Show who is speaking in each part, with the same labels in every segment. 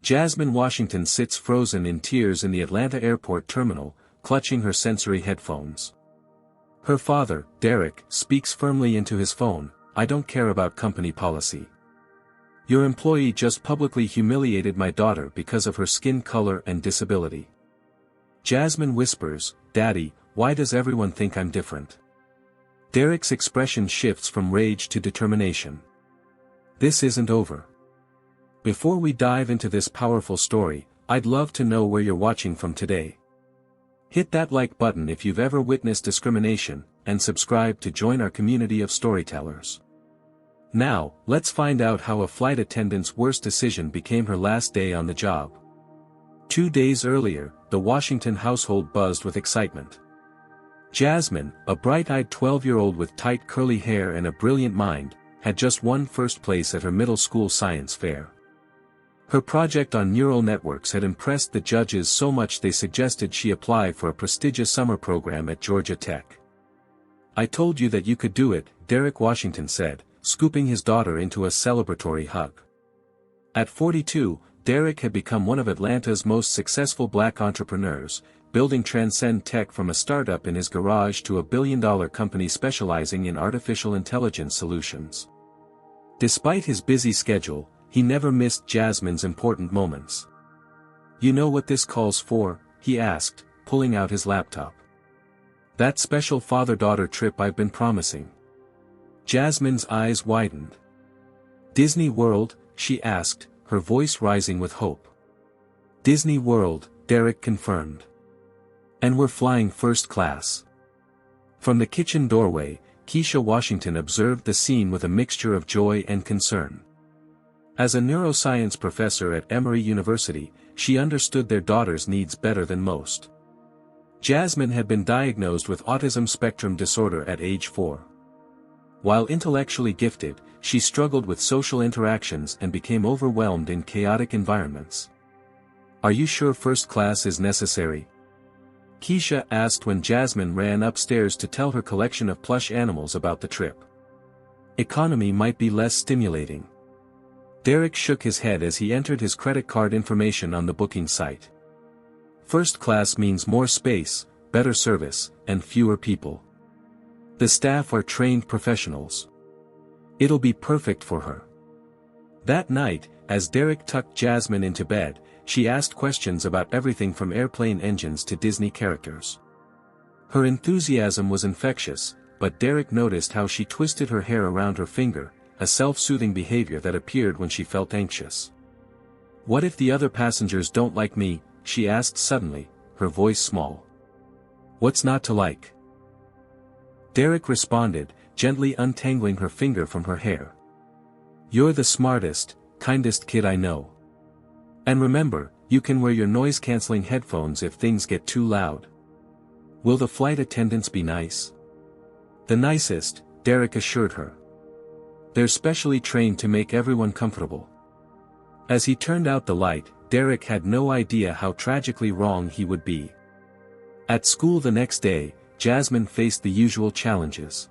Speaker 1: Jasmine Washington sits frozen in tears in the Atlanta airport terminal, clutching her sensory headphones. Her father, Derrick, speaks firmly into his phone, "I don't care about company policy. Your employee just publicly humiliated my daughter because of her skin color and disability." Jasmine whispers, "Daddy, why does everyone think I'm different?" Derrick's expression shifts from rage to determination. This isn't over. Before we dive into this powerful story, I'd love to know where you're watching from today. Hit that like button if you've ever witnessed discrimination, and subscribe to join our community of storytellers. Now, let's find out how a flight attendant's worst decision became her last day on the job. 2 days earlier, the Washington household buzzed with excitement. Jasmine, a bright-eyed 12-year-old with tight curly hair and a brilliant mind, had just won first place at her middle school science fair. Her project on neural networks had impressed the judges so much they suggested she apply for a prestigious summer program at Georgia Tech. "I told you that you could do it," Derrick Washington said, scooping his daughter into a celebratory hug. At 42, Derrick had become one of Atlanta's most successful black entrepreneurs, building Transcend Tech from a startup in his garage to a billion-dollar company specializing in artificial intelligence solutions. Despite his busy schedule, he never missed Jasmine's important moments. "You know what this calls for?" he asked, pulling out his laptop. "That special father-daughter trip I've been promising." Jasmine's eyes widened. "Disney World?" she asked, her voice rising with hope. "Disney World," Derrick confirmed. "And we're flying first class." From the kitchen doorway, Keisha Washington observed the scene with a mixture of joy and concern. As a neuroscience professor at Emory University, she understood their daughter's needs better than most. Jasmine had been diagnosed with autism spectrum disorder at age 4. While intellectually gifted, she struggled with social interactions and became overwhelmed in chaotic environments. "Are you sure first class is necessary?" Keisha asked when Jasmine ran upstairs to tell her collection of plush animals about the trip. "Economy might be less stimulating." Derrick shook his head as he entered his credit card information on the booking site. "First class means more space, better service, and fewer people. The staff are trained professionals. It'll be perfect for her." That night, as Derrick tucked Jasmine into bed, she asked questions about everything from airplane engines to Disney characters. Her enthusiasm was infectious, but Derrick noticed how she twisted her hair around her finger, a self-soothing behavior that appeared when she felt anxious. "What if the other passengers don't like me?" she asked suddenly, her voice small. "What's not to like?" Derrick responded, gently untangling her finger from her hair. "You're the smartest, kindest kid I know. And remember, you can wear your noise-canceling headphones if things get too loud." "Will the flight attendants be nice?" "The nicest," Derrick assured her. "They're specially trained to make everyone comfortable." As he turned out the light, Derrick had no idea how tragically wrong he would be. At school the next day, Jasmine faced the usual challenges.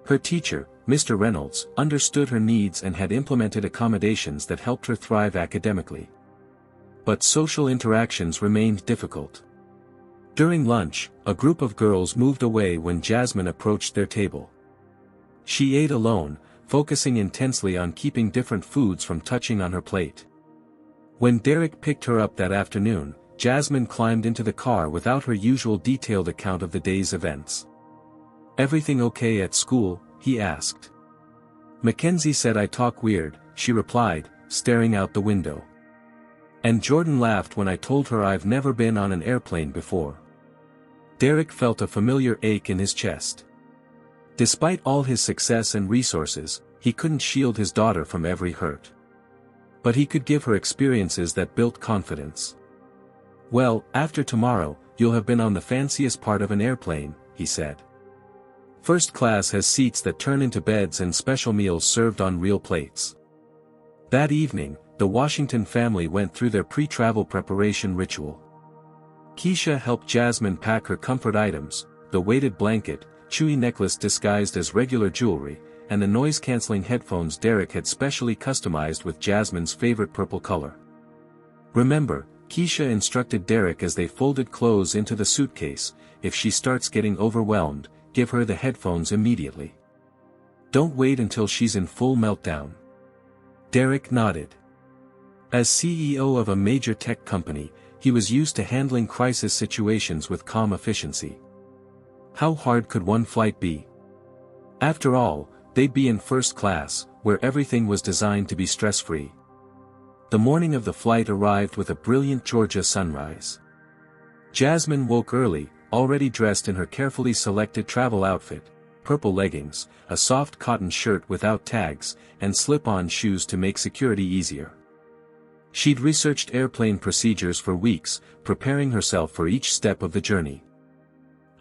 Speaker 1: Her teacher, Mr. Reynolds, understood her needs and had implemented accommodations that helped her thrive academically. But social interactions remained difficult. During lunch, a group of girls moved away when Jasmine approached their table. She ate alone, focusing intensely on keeping different foods from touching on her plate. When Derrick picked her up that afternoon, Jasmine climbed into the car without her usual detailed account of the day's events. "Everything okay at school?" he asked. "Mackenzie said I talk weird," she replied, staring out the window. "And Jordan laughed when I told her I've never been on an airplane before." Derrick felt a familiar ache in his chest. Despite all his success and resources, he couldn't shield his daughter from every hurt. But he could give her experiences that built confidence. "Well, after tomorrow, you'll have been on the fanciest part of an airplane," he said. "First class has seats that turn into beds and special meals served on real plates." That evening, the Washington family went through their pre-travel preparation ritual. Keisha helped Jasmine pack her comfort items, the weighted blanket, chewy necklace disguised as regular jewelry, and the noise-canceling headphones Derrick had specially customized with Jasmine's favorite purple color. Remember, Keisha instructed Derrick as they folded clothes into the suitcase, if she starts getting overwhelmed, give her the headphones immediately. Don't wait until she's in full meltdown. Derrick nodded. As CEO of a major tech company, he was used to handling crisis situations with calm efficiency. How hard could one flight be? After all, they'd be in first class, where everything was designed to be stress-free. The morning of the flight arrived with a brilliant Georgia sunrise. Jasmine woke early, already dressed in her carefully selected travel outfit, purple leggings, a soft cotton shirt without tags, and slip-on shoes to make security easier. She'd researched airplane procedures for weeks, preparing herself for each step of the journey.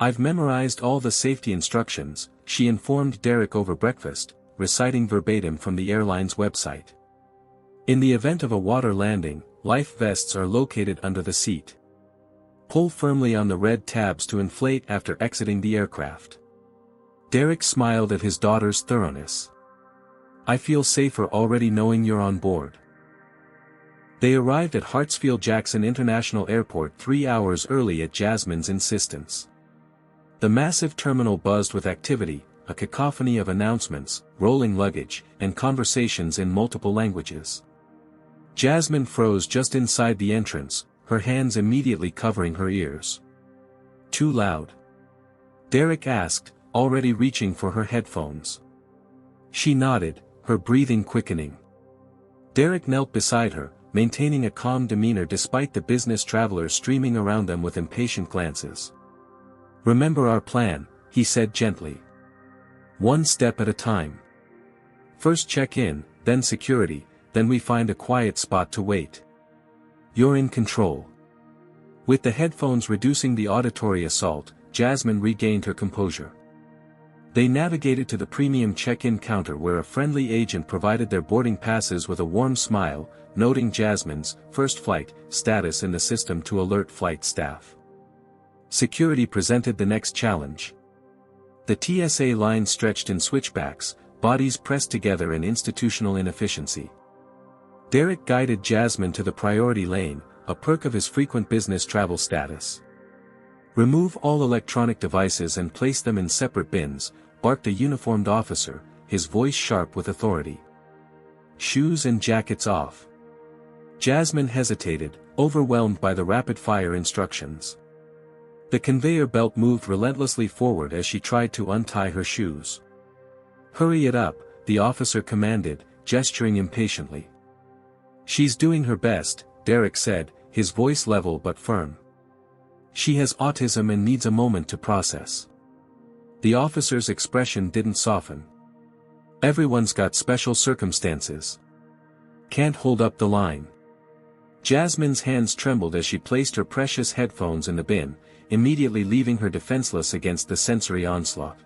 Speaker 1: I've memorized all the safety instructions, she informed Derrick over breakfast, reciting verbatim from the airline's website. In the event of a water landing, life vests are located under the seat. Pull firmly on the red tabs to inflate after exiting the aircraft. Derrick smiled at his daughter's thoroughness. I feel safer already knowing you're on board. They arrived at Hartsfield-Jackson International Airport 3 hours early at Jasmine's insistence. The massive terminal buzzed with activity, a cacophony of announcements, rolling luggage, and conversations in multiple languages. Jasmine froze just inside the entrance, her hands immediately covering her ears. Too loud? Derrick asked, already reaching for her headphones. She nodded, her breathing quickening. Derrick knelt beside her, maintaining a calm demeanor despite the business travelers streaming around them with impatient glances. Remember our plan, he said gently. One step at a time. First check-in, then security, then we find a quiet spot to wait. You're in control. With the headphones reducing the auditory assault, Jasmine regained her composure. They navigated to the premium check-in counter where a friendly agent provided their boarding passes with a warm smile, noting Jasmine's first flight status in the system to alert flight staff. Security presented the next challenge. The TSA line stretched in switchbacks, bodies pressed together in institutional inefficiency. Derrick guided Jasmine to the priority lane, a perk of his frequent business travel status. Remove all electronic devices and place them in separate bins, barked a uniformed officer, his voice sharp with authority. Shoes and jackets off. Jasmine hesitated, overwhelmed by the rapid-fire instructions. The conveyor belt moved relentlessly forward as she tried to untie her shoes. Hurry it up, the officer commanded, gesturing impatiently. She's doing her best, Derrick said, his voice level but firm. She has autism and needs a moment to process. The officer's expression didn't soften. Everyone's got special circumstances. Can't hold up the line. Jasmine's hands trembled as she placed her precious headphones in the bin, immediately leaving her defenseless against the sensory onslaught.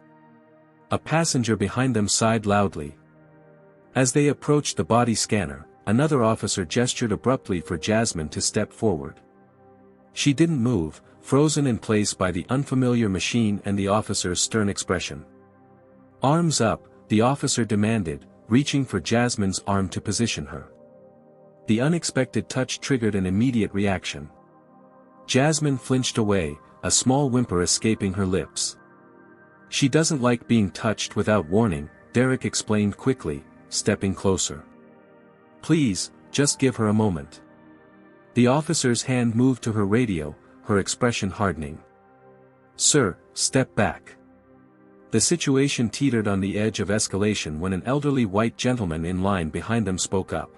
Speaker 1: A passenger behind them sighed loudly. As they approached the body scanner, another officer gestured abruptly for Jasmine to step forward. She didn't move, frozen in place by the unfamiliar machine and the officer's stern expression. Arms up, the officer demanded, reaching for Jasmine's arm to position her. The unexpected touch triggered an immediate reaction. Jasmine flinched away, a small whimper escaping her lips. She doesn't like being touched without warning, Derrick explained quickly, stepping closer. Please, just give her a moment. The officer's hand moved to her radio, her expression hardening. Sir, step back. The situation teetered on the edge of escalation when an elderly white gentleman in line behind them spoke up.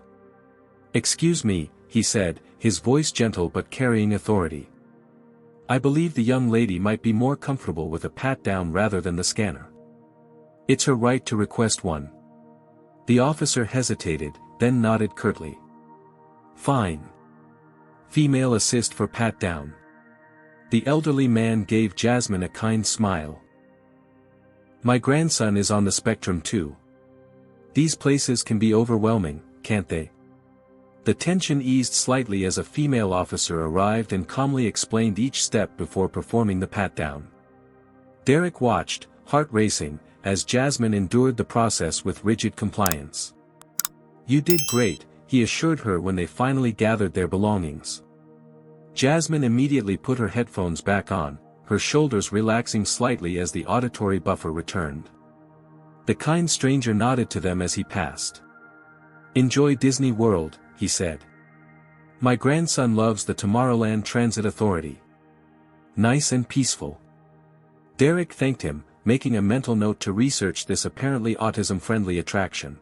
Speaker 1: Excuse me, he said, his voice gentle but carrying authority. I believe the young lady might be more comfortable with a pat-down rather than the scanner. It's her right to request one. The officer hesitated, then nodded curtly. Fine. Female assist for pat-down. The elderly man gave Jasmine a kind smile. My grandson is on the spectrum too. These places can be overwhelming, can't they? The tension eased slightly as a female officer arrived and calmly explained each step before performing the pat-down. Derrick watched, heart racing, as Jasmine endured the process with rigid compliance. You did great, he assured her when they finally gathered their belongings. Jasmine immediately put her headphones back on, her shoulders relaxing slightly as the auditory buffer returned. The kind stranger nodded to them as he passed. "Enjoy Disney World," he said. "My grandson loves the Tomorrowland Transit Authority. Nice and peaceful." Derrick thanked him, making a mental note to research this apparently autism-friendly attraction.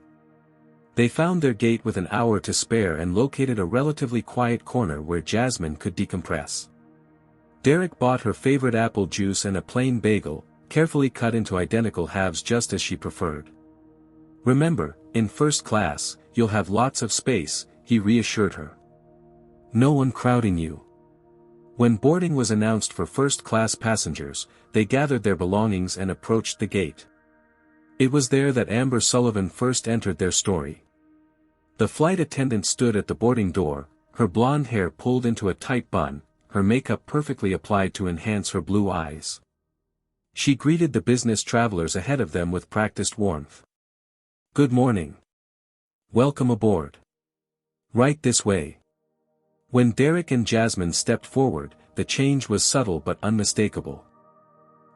Speaker 1: They found their gate with an hour to spare and located a relatively quiet corner where Jasmine could decompress. Derrick bought her favorite apple juice and a plain bagel, carefully cut into identical halves just as she preferred. "Remember, in first class, you'll have lots of space," he reassured her. "No one crowding you." When boarding was announced for first-class passengers, they gathered their belongings and approached the gate. It was there that Amber Sullivan first entered their story. The flight attendant stood at the boarding door, her blonde hair pulled into a tight bun, her makeup perfectly applied to enhance her blue eyes. She greeted the business travelers ahead of them with practiced warmth. "Good morning. Welcome aboard. Right this way." When Derrick and Jasmine stepped forward, the change was subtle but unmistakable.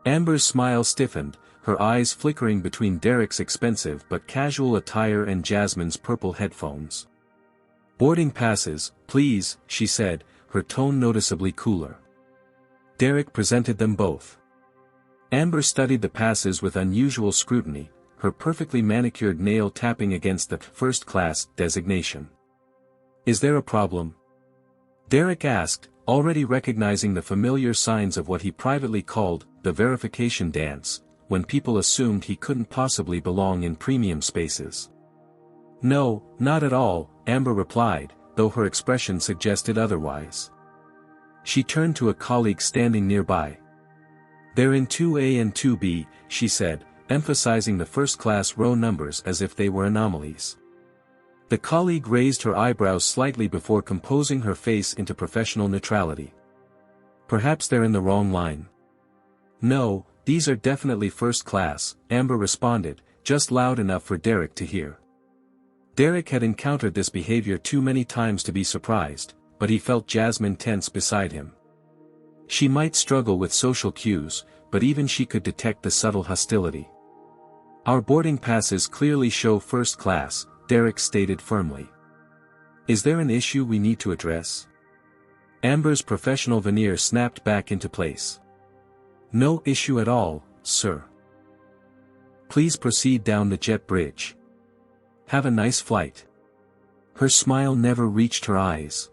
Speaker 1: Amber's smile stiffened, her eyes flickering between Derrick's expensive but casual attire and Jasmine's purple headphones. "Boarding passes, please," she said, her tone noticeably cooler. Derrick presented them both. Amber studied the passes with unusual scrutiny, her perfectly manicured nail tapping against the first-class designation. "Is there a problem?" Derrick asked, already recognizing the familiar signs of what he privately called the verification dance, when people assumed he couldn't possibly belong in premium spaces. "No, not at all," Amber replied, though her expression suggested otherwise. She turned to a colleague standing nearby. "They're in 2A and 2B, she said, emphasizing the first-class row numbers as if they were anomalies. The colleague raised her eyebrows slightly before composing her face into professional neutrality. "Perhaps they're in the wrong line." "No, these are definitely first class," Amber responded, just loud enough for Derrick to hear. Derrick had encountered this behavior too many times to be surprised, but he felt Jasmine tense beside him. She might struggle with social cues, but even she could detect the subtle hostility. "Our boarding passes clearly show first class," Derrick stated firmly. "Is there an issue we need to address?" Amber's professional veneer snapped back into place. "No issue at all, sir. Please proceed down the jet bridge. Have a nice flight." Her smile never reached her eyes.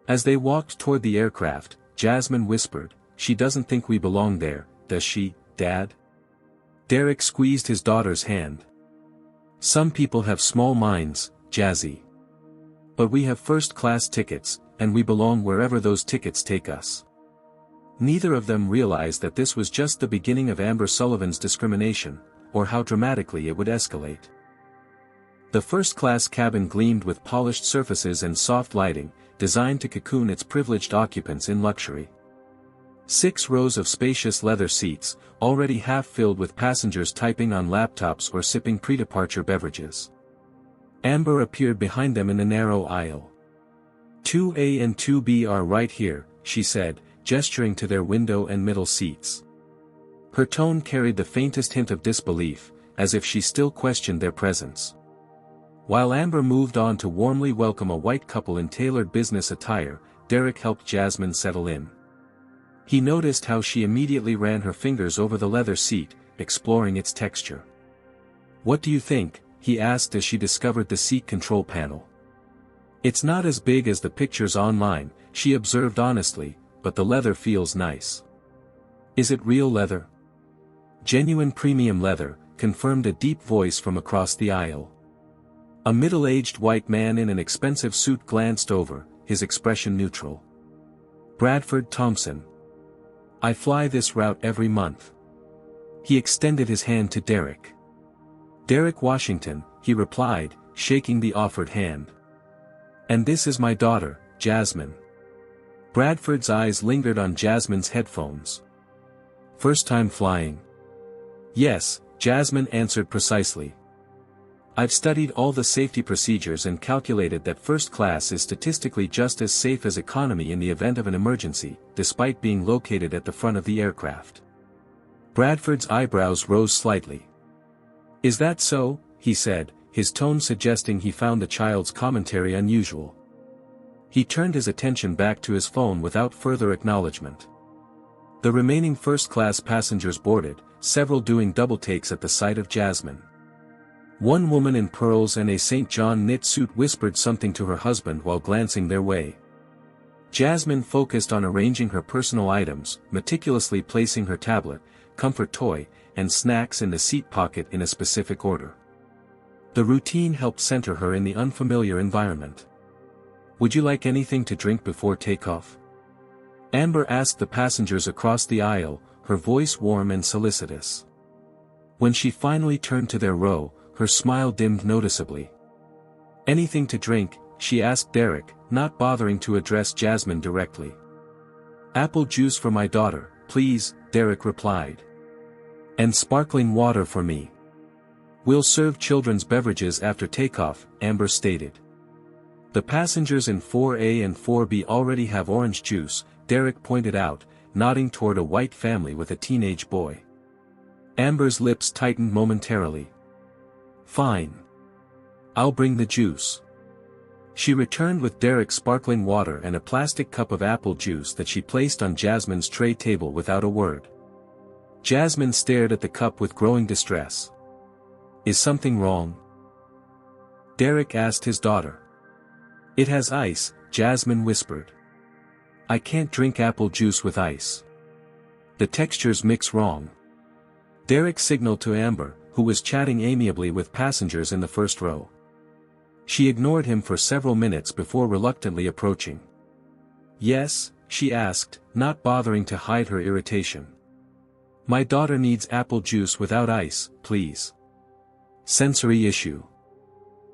Speaker 1: As they walked toward the aircraft, Jasmine whispered, "She doesn't think we belong there, does she, Dad?" Derrick squeezed his daughter's hand. "Some people have small minds, Jazzy. But we have first-class tickets, and we belong wherever those tickets take us." Neither of them realized that this was just the beginning of Amber Sullivan's discrimination, or how dramatically it would escalate. The first-class cabin gleamed with polished surfaces and soft lighting, designed to cocoon its privileged occupants in luxury. 6 rows of spacious leather seats, already half filled with passengers typing on laptops or sipping pre-departure beverages. Amber appeared behind them in the narrow aisle. 2A and 2B are right here, she said, gesturing to their window and middle seats. Her tone carried the faintest hint of disbelief, as if she still questioned their presence. While Amber moved on to warmly welcome a white couple in tailored business attire, Derrick helped Jasmine settle in. He noticed how she immediately ran her fingers over the leather seat, exploring its texture. "What do you think?" he asked as she discovered the seat control panel. "It's not as big as the pictures online," she observed honestly, "but the leather feels nice." "Is it real leather?" "Genuine premium leather," confirmed a deep voice from across the aisle. A middle-aged white man in an expensive suit glanced over, his expression neutral. "Bradford Thompson. I fly this route every month." He extended his hand to Derrick. "Derrick Washington," he replied, shaking the offered hand. "And this is my daughter, Jasmine." Bradford's eyes lingered on Jasmine's headphones. "First time flying?" "Yes," Jasmine answered precisely. I've studied all the safety procedures and calculated that first class is statistically just as safe as economy in the event of an emergency, despite being located at the front of the aircraft. Bradford's eyebrows rose slightly. Is that so? He said, his tone suggesting he found the child's commentary unusual. He turned his attention back to his phone without further acknowledgement. The remaining first-class passengers boarded, several doing double takes at the sight of Jasmine. One woman in pearls and a St. John knit suit whispered something to her husband while glancing their way. Jasmine focused on arranging her personal items, meticulously placing her tablet, comfort toy, and snacks in the seat pocket in a specific order. The routine helped center her in the unfamiliar environment. Would you like anything to drink before takeoff? Amber asked the passengers across the aisle, her voice warm and solicitous. When she finally turned to their row, her smile dimmed noticeably. Anything to drink? She asked Derrick, not bothering to address Jasmine directly. Apple juice for my daughter, please, Derrick replied. And sparkling water for me. We'll serve children's beverages after takeoff, Amber stated. The passengers in 4A and 4B already have orange juice, Derrick pointed out, nodding toward a white family with a teenage boy. Amber's lips tightened momentarily. Fine. I'll bring the juice. She returned with Derrick's sparkling water and a plastic cup of apple juice that she placed on Jasmine's tray table without a word. Jasmine stared at the cup with growing distress. Is something wrong? Derrick asked his daughter. It has ice, Jasmine whispered. I can't drink apple juice with ice. The textures mix wrong. Derrick signaled to Amber, who was chatting amiably with passengers in the first row. She ignored him for several minutes before reluctantly approaching. Yes, she asked, not bothering to hide her irritation. My daughter needs apple juice without ice, please. Sensory issue.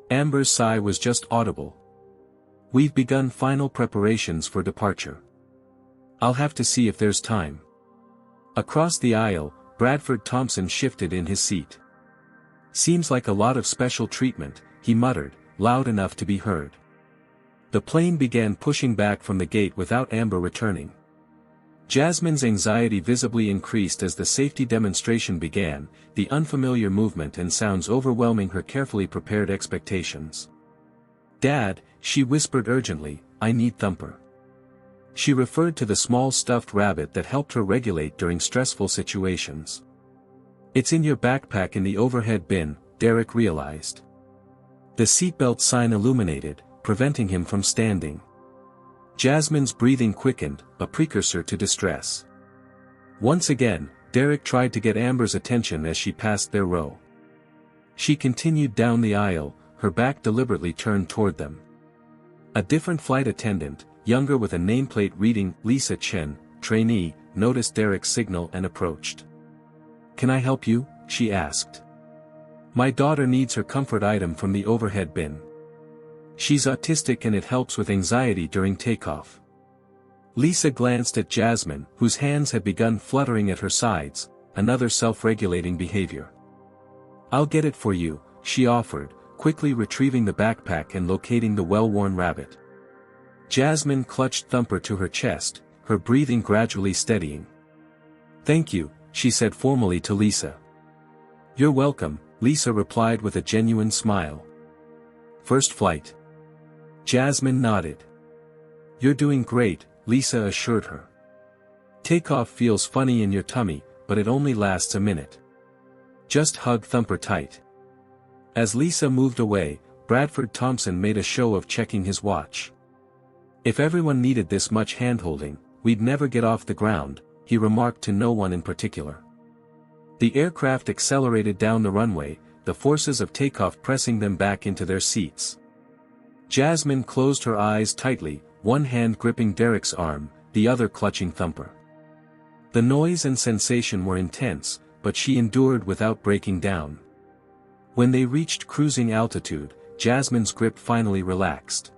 Speaker 1: Amber's sigh was just audible. We've begun final preparations for departure. I'll have to see if there's time. Across the aisle, Bradford Thompson shifted in his seat. Seems like a lot of special treatment, he muttered, loud enough to be heard. The plane began pushing back from the gate without Amber returning. Jasmine's anxiety visibly increased as the safety demonstration began, the unfamiliar movement and sounds overwhelming her carefully prepared expectations. Dad, she whispered urgently, I need Thumper. She referred to the small stuffed rabbit that helped her regulate during stressful situations. It's in your backpack in the overhead bin, Derrick realized. The seatbelt sign illuminated, preventing him from standing. Jasmine's breathing quickened, a precursor to distress. Once again, Derrick tried to get Amber's attention as she passed their row. She continued down the aisle, her back deliberately turned toward them. A different flight attendant, younger with a nameplate reading Lisa Chen, trainee, noticed Derrick's signal and approached. Can I help you? She asked. My daughter needs her comfort item from the overhead bin. She's autistic and it helps with anxiety during takeoff. Lisa glanced at Jasmine, whose hands had begun fluttering at her sides, another self-regulating behavior. I'll get it for you, she offered, quickly retrieving the backpack and locating the well-worn rabbit. Jasmine clutched Thumper to her chest, her breathing gradually steadying. Thank you, she said formally to Lisa. You're welcome, Lisa replied with a genuine smile. First flight. Jasmine nodded. You're doing great, Lisa assured her. Takeoff feels funny in your tummy, but it only lasts a minute. Just hug Thumper tight. As Lisa moved away, Bradford Thompson made a show of checking his watch. If everyone needed this much handholding, we'd never get off the ground, he remarked to no one in particular. The aircraft accelerated down the runway, the forces of takeoff pressing them back into their seats. Jasmine closed her eyes tightly, one hand gripping Derrick's arm, the other clutching Thumper. The noise and sensation were intense, but she endured without breaking down. When they reached cruising altitude, Jasmine's grip finally relaxed.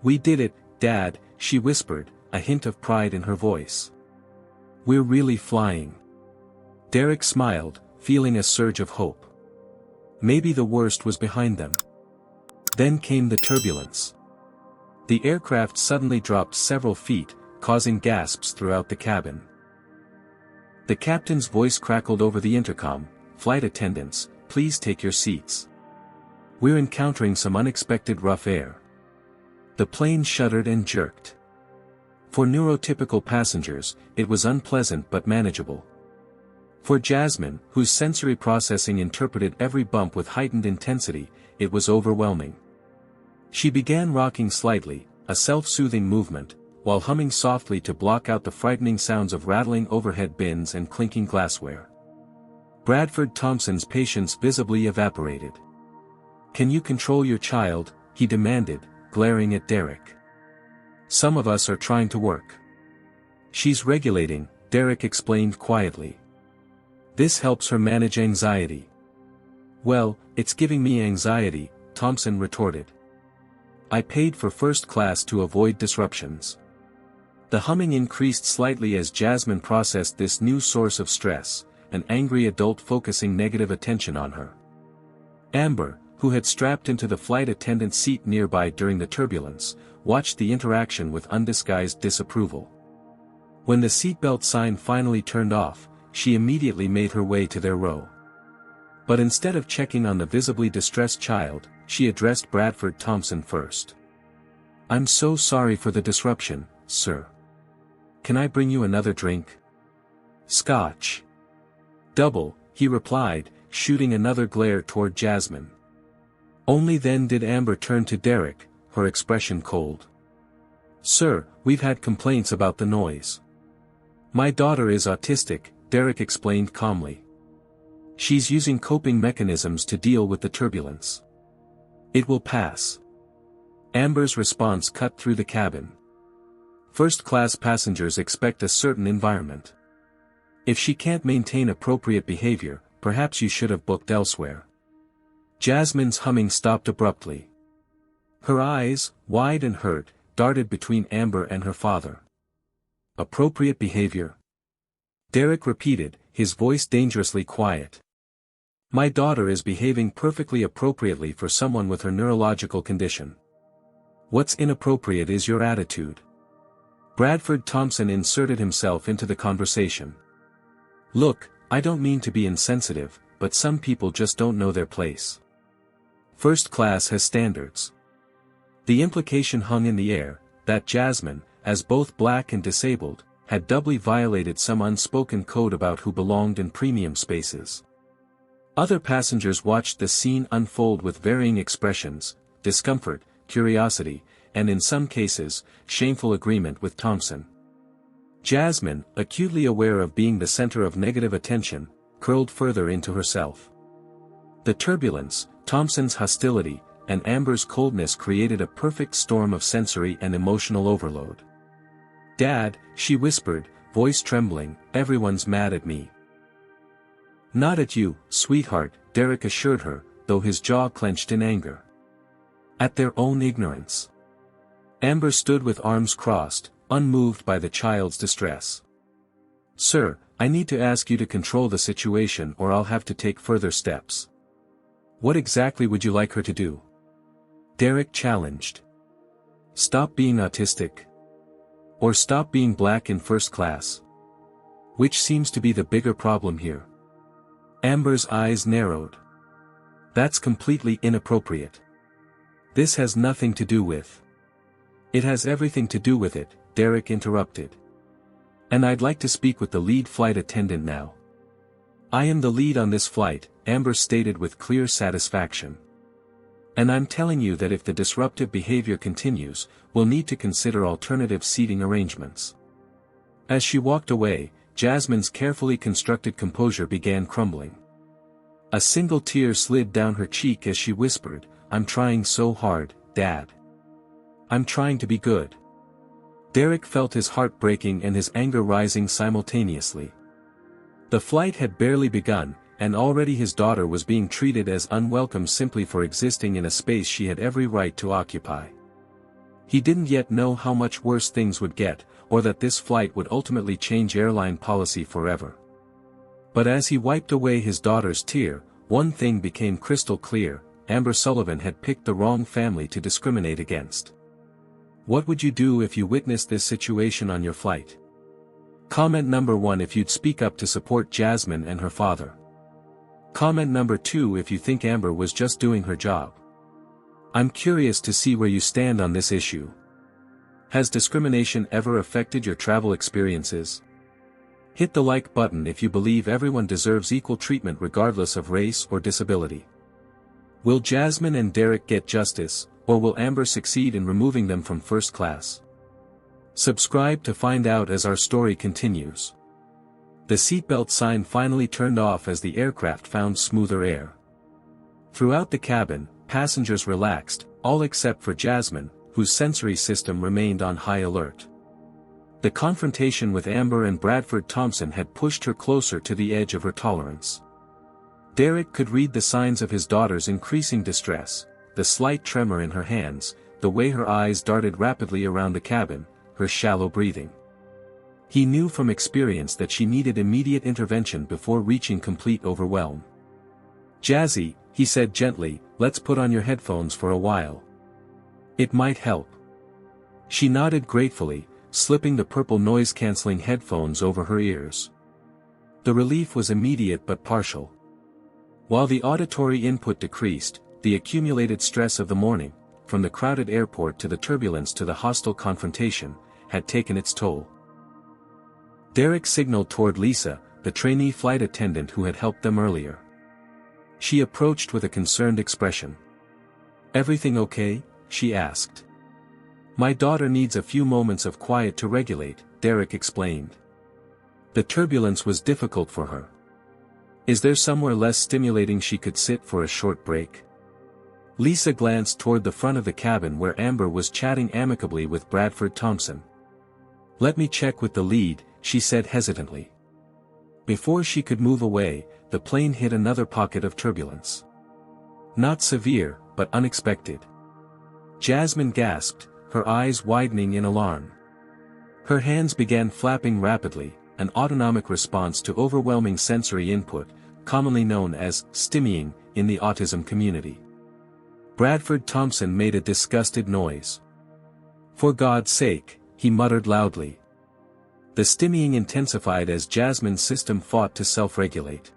Speaker 1: We did it, Dad, she whispered, a hint of pride in her voice. We're really flying. Derrick smiled, feeling a surge of hope. Maybe the worst was behind them. Then came the turbulence. The aircraft suddenly dropped several feet, causing gasps throughout the cabin. The captain's voice crackled over the intercom, "Flight attendants, please take your seats. We're encountering some unexpected rough air." The plane shuddered and jerked. For neurotypical passengers, it was unpleasant but manageable. For Jasmine, whose sensory processing interpreted every bump with heightened intensity, it was overwhelming. She began rocking slightly, a self-soothing movement, while humming softly to block out the frightening sounds of rattling overhead bins and clinking glassware. Bradford Thompson's patience visibly evaporated. "Can you control your child?" he demanded, glaring at Derrick. "Some of us are trying to work." "She's regulating," Derrick explained quietly. "This helps her manage anxiety." "Well, it's giving me anxiety," Thompson retorted. "I paid for first class to avoid disruptions." The humming increased slightly as Jasmine processed this new source of stress, an angry adult focusing negative attention on her. Amber, who had strapped into the flight attendant seat nearby during the turbulence, watched the interaction with undisguised disapproval. When the seatbelt sign finally turned off, she immediately made her way to their row. But instead of checking on the visibly distressed child, she addressed Bradford Thompson first. "I'm so sorry for the disruption, sir. Can I bring you another drink?" "Scotch." "Double," he replied, shooting another glare toward Jasmine. Only then did Amber turn to Derrick, her expression cold. "Sir, we've had complaints about the noise." "My daughter is autistic," Derrick explained calmly. "She's using coping mechanisms to deal with the turbulence. It will pass." Amber's response cut through the cabin. First-class passengers expect a certain environment. If she can't maintain appropriate behavior, perhaps you should have booked elsewhere. Jasmine's humming stopped abruptly. Her eyes, wide and hurt, darted between Amber and her father. "Appropriate behavior?" Derrick repeated, his voice dangerously quiet. "My daughter is behaving perfectly appropriately for someone with her neurological condition. What's inappropriate is your attitude." Bradford Thompson inserted himself into the conversation. "Look, I don't mean to be insensitive, but some people just don't know their place. First class has standards." The implication hung in the air, that Jasmine, as both black and disabled, had doubly violated some unspoken code about who belonged in premium spaces. Other passengers watched the scene unfold with varying expressions, discomfort, curiosity, and in some cases, shameful agreement with Thompson. Jasmine, acutely aware of being the center of negative attention, curled further into herself. The turbulence, Thompson's hostility, and Amber's coldness created a perfect storm of sensory and emotional overload. "Dad," she whispered, voice trembling, "everyone's mad at me." "Not at you, sweetheart," Derrick assured her, though his jaw clenched in anger. "At their own ignorance." Amber stood with arms crossed, unmoved by the child's distress. "Sir, I need to ask you to control the situation or I'll have to take further steps." "What exactly would you like her to do?" Derrick challenged. "Stop being autistic. Or stop being black in first class. Which seems to be the bigger problem here?" Amber's eyes narrowed. "That's completely inappropriate. This has nothing to do with." "It has everything to do with it," Derrick interrupted. "And I'd like to speak with the lead flight attendant now." "I am the lead on this flight," Amber stated with clear satisfaction. "And I'm telling you that if the disruptive behavior continues, we'll need to consider alternative seating arrangements." As she walked away, Jasmine's carefully constructed composure began crumbling. A single tear slid down her cheek as she whispered, "I'm trying so hard, Dad. I'm trying to be good." Derrick felt his heart breaking and his anger rising simultaneously. The flight had barely begun, and already his daughter was being treated as unwelcome simply for existing in a space she had every right to occupy. He didn't yet know how much worse things would get, or that this flight would ultimately change airline policy forever. But as he wiped away his daughter's tear, one thing became crystal clear: Amber Sullivan had picked the wrong family to discriminate against. What would you do if you witnessed this situation on your flight? Comment number 1 if you'd speak up to support Jasmine and her father. Comment number 2 if you think Amber was just doing her job. I'm curious to see where you stand on this issue. Has discrimination ever affected your travel experiences? Hit the like button if you believe everyone deserves equal treatment regardless of race or disability. Will Jasmine and Derrick get justice, or will Amber succeed in removing them from first class? Subscribe to find out as our story continues. The seatbelt sign finally turned off as the aircraft found smoother air. Throughout the cabin, passengers relaxed, all except for Jasmine, whose sensory system remained on high alert. The confrontation with Amber and Bradford Thompson had pushed her closer to the edge of her tolerance. Derrick could read the signs of his daughter's increasing distress, the slight tremor in her hands, the way her eyes darted rapidly around the cabin, her shallow breathing. He knew from experience that she needed immediate intervention before reaching complete overwhelm. "Jazzy," he said gently, "let's put on your headphones for a while. It might help." She nodded gratefully, slipping the purple noise-canceling headphones over her ears. The relief was immediate but partial. While the auditory input decreased, the accumulated stress of the morning, from the crowded airport to the turbulence to the hostile confrontation, had taken its toll. Derrick signaled toward Lisa, the trainee flight attendant who had helped them earlier. She approached with a concerned expression. "Everything okay?" she asked. "My daughter needs a few moments of quiet to regulate," Derrick explained. The turbulence was difficult for her. "Is there somewhere less stimulating she could sit for a short break?" Lisa glanced toward the front of the cabin where Amber was chatting amicably with Bradford Thompson. "Let me check with the lead," she said hesitantly. Before she could move away, the plane hit another pocket of turbulence. Not severe, but unexpected. Jasmine gasped, her eyes widening in alarm. Her hands began flapping rapidly, an autonomic response to overwhelming sensory input, commonly known as stimmying in the autism community. Bradford Thompson made a disgusted noise. "For God's sake," he muttered loudly. The stimmying intensified as Jasmine's system fought to self-regulate.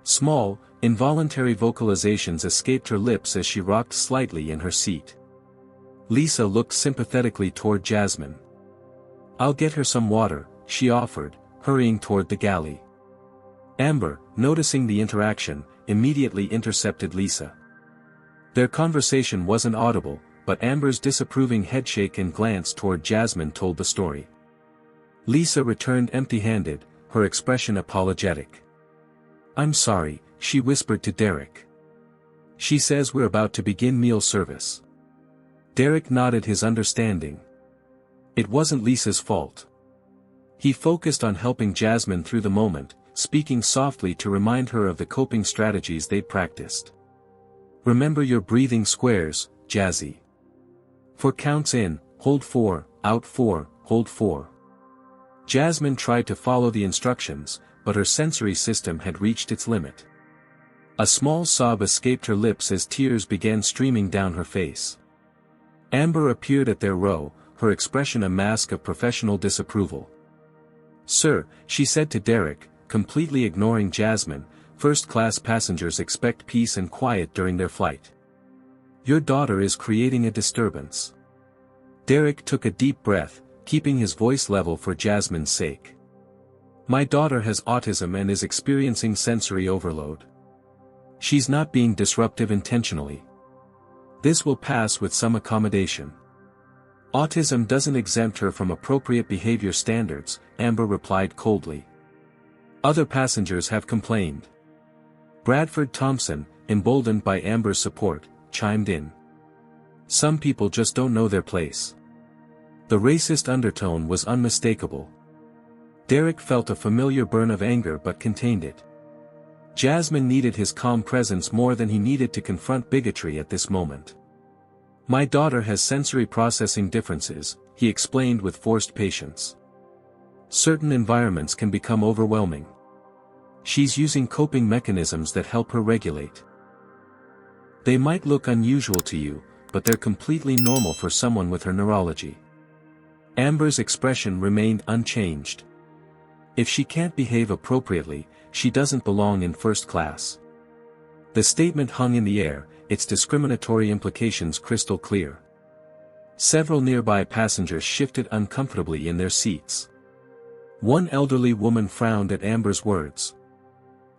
Speaker 1: Small, involuntary vocalizations escaped her lips as she rocked slightly in her seat. Lisa looked sympathetically toward Jasmine. "I'll get her some water," she offered, hurrying toward the galley. Amber, noticing the interaction, immediately intercepted Lisa. Their conversation wasn't audible, but Amber's disapproving headshake and glance toward Jasmine told the story. Lisa returned empty-handed, her expression apologetic. "I'm sorry," she whispered to Derrick. "She says we're about to begin meal service." Derrick nodded his understanding. It wasn't Lisa's fault. He focused on helping Jasmine through the moment, speaking softly to remind her of the coping strategies they'd practiced. "Remember your breathing squares, Jazzy. 4 counts in, hold 4, out 4, hold 4. Jasmine tried to follow the instructions, but her sensory system had reached its limit. A small sob escaped her lips as tears began streaming down her face. Amber appeared at their row, her expression a mask of professional disapproval. "Sir," she said to Derrick, completely ignoring Jasmine, "first-class passengers expect peace and quiet during their flight. Your daughter is creating a disturbance." Derrick took a deep breath, keeping his voice level for Jasmine's sake. "My daughter has autism and is experiencing sensory overload. She's not being disruptive intentionally. This will pass with some accommodation." "Autism doesn't exempt her from appropriate behavior standards," Amber replied coldly. "Other passengers have complained." Bradford Thompson, emboldened by Amber's support, chimed in. "Some people just don't know their place." The racist undertone was unmistakable. Derrick felt a familiar burn of anger but contained it. Jasmine needed his calm presence more than he needed to confront bigotry at this moment. "My daughter has sensory processing differences," he explained with forced patience. "Certain environments can become overwhelming. She's using coping mechanisms that help her regulate. They might look unusual to you, but they're completely normal for someone with her neurology. Amber's expression remained unchanged. If she can't behave appropriately, she doesn't belong in first class. The statement hung in the air, its discriminatory implications crystal clear. Several nearby passengers shifted uncomfortably in their seats. One elderly woman frowned at Amber's words.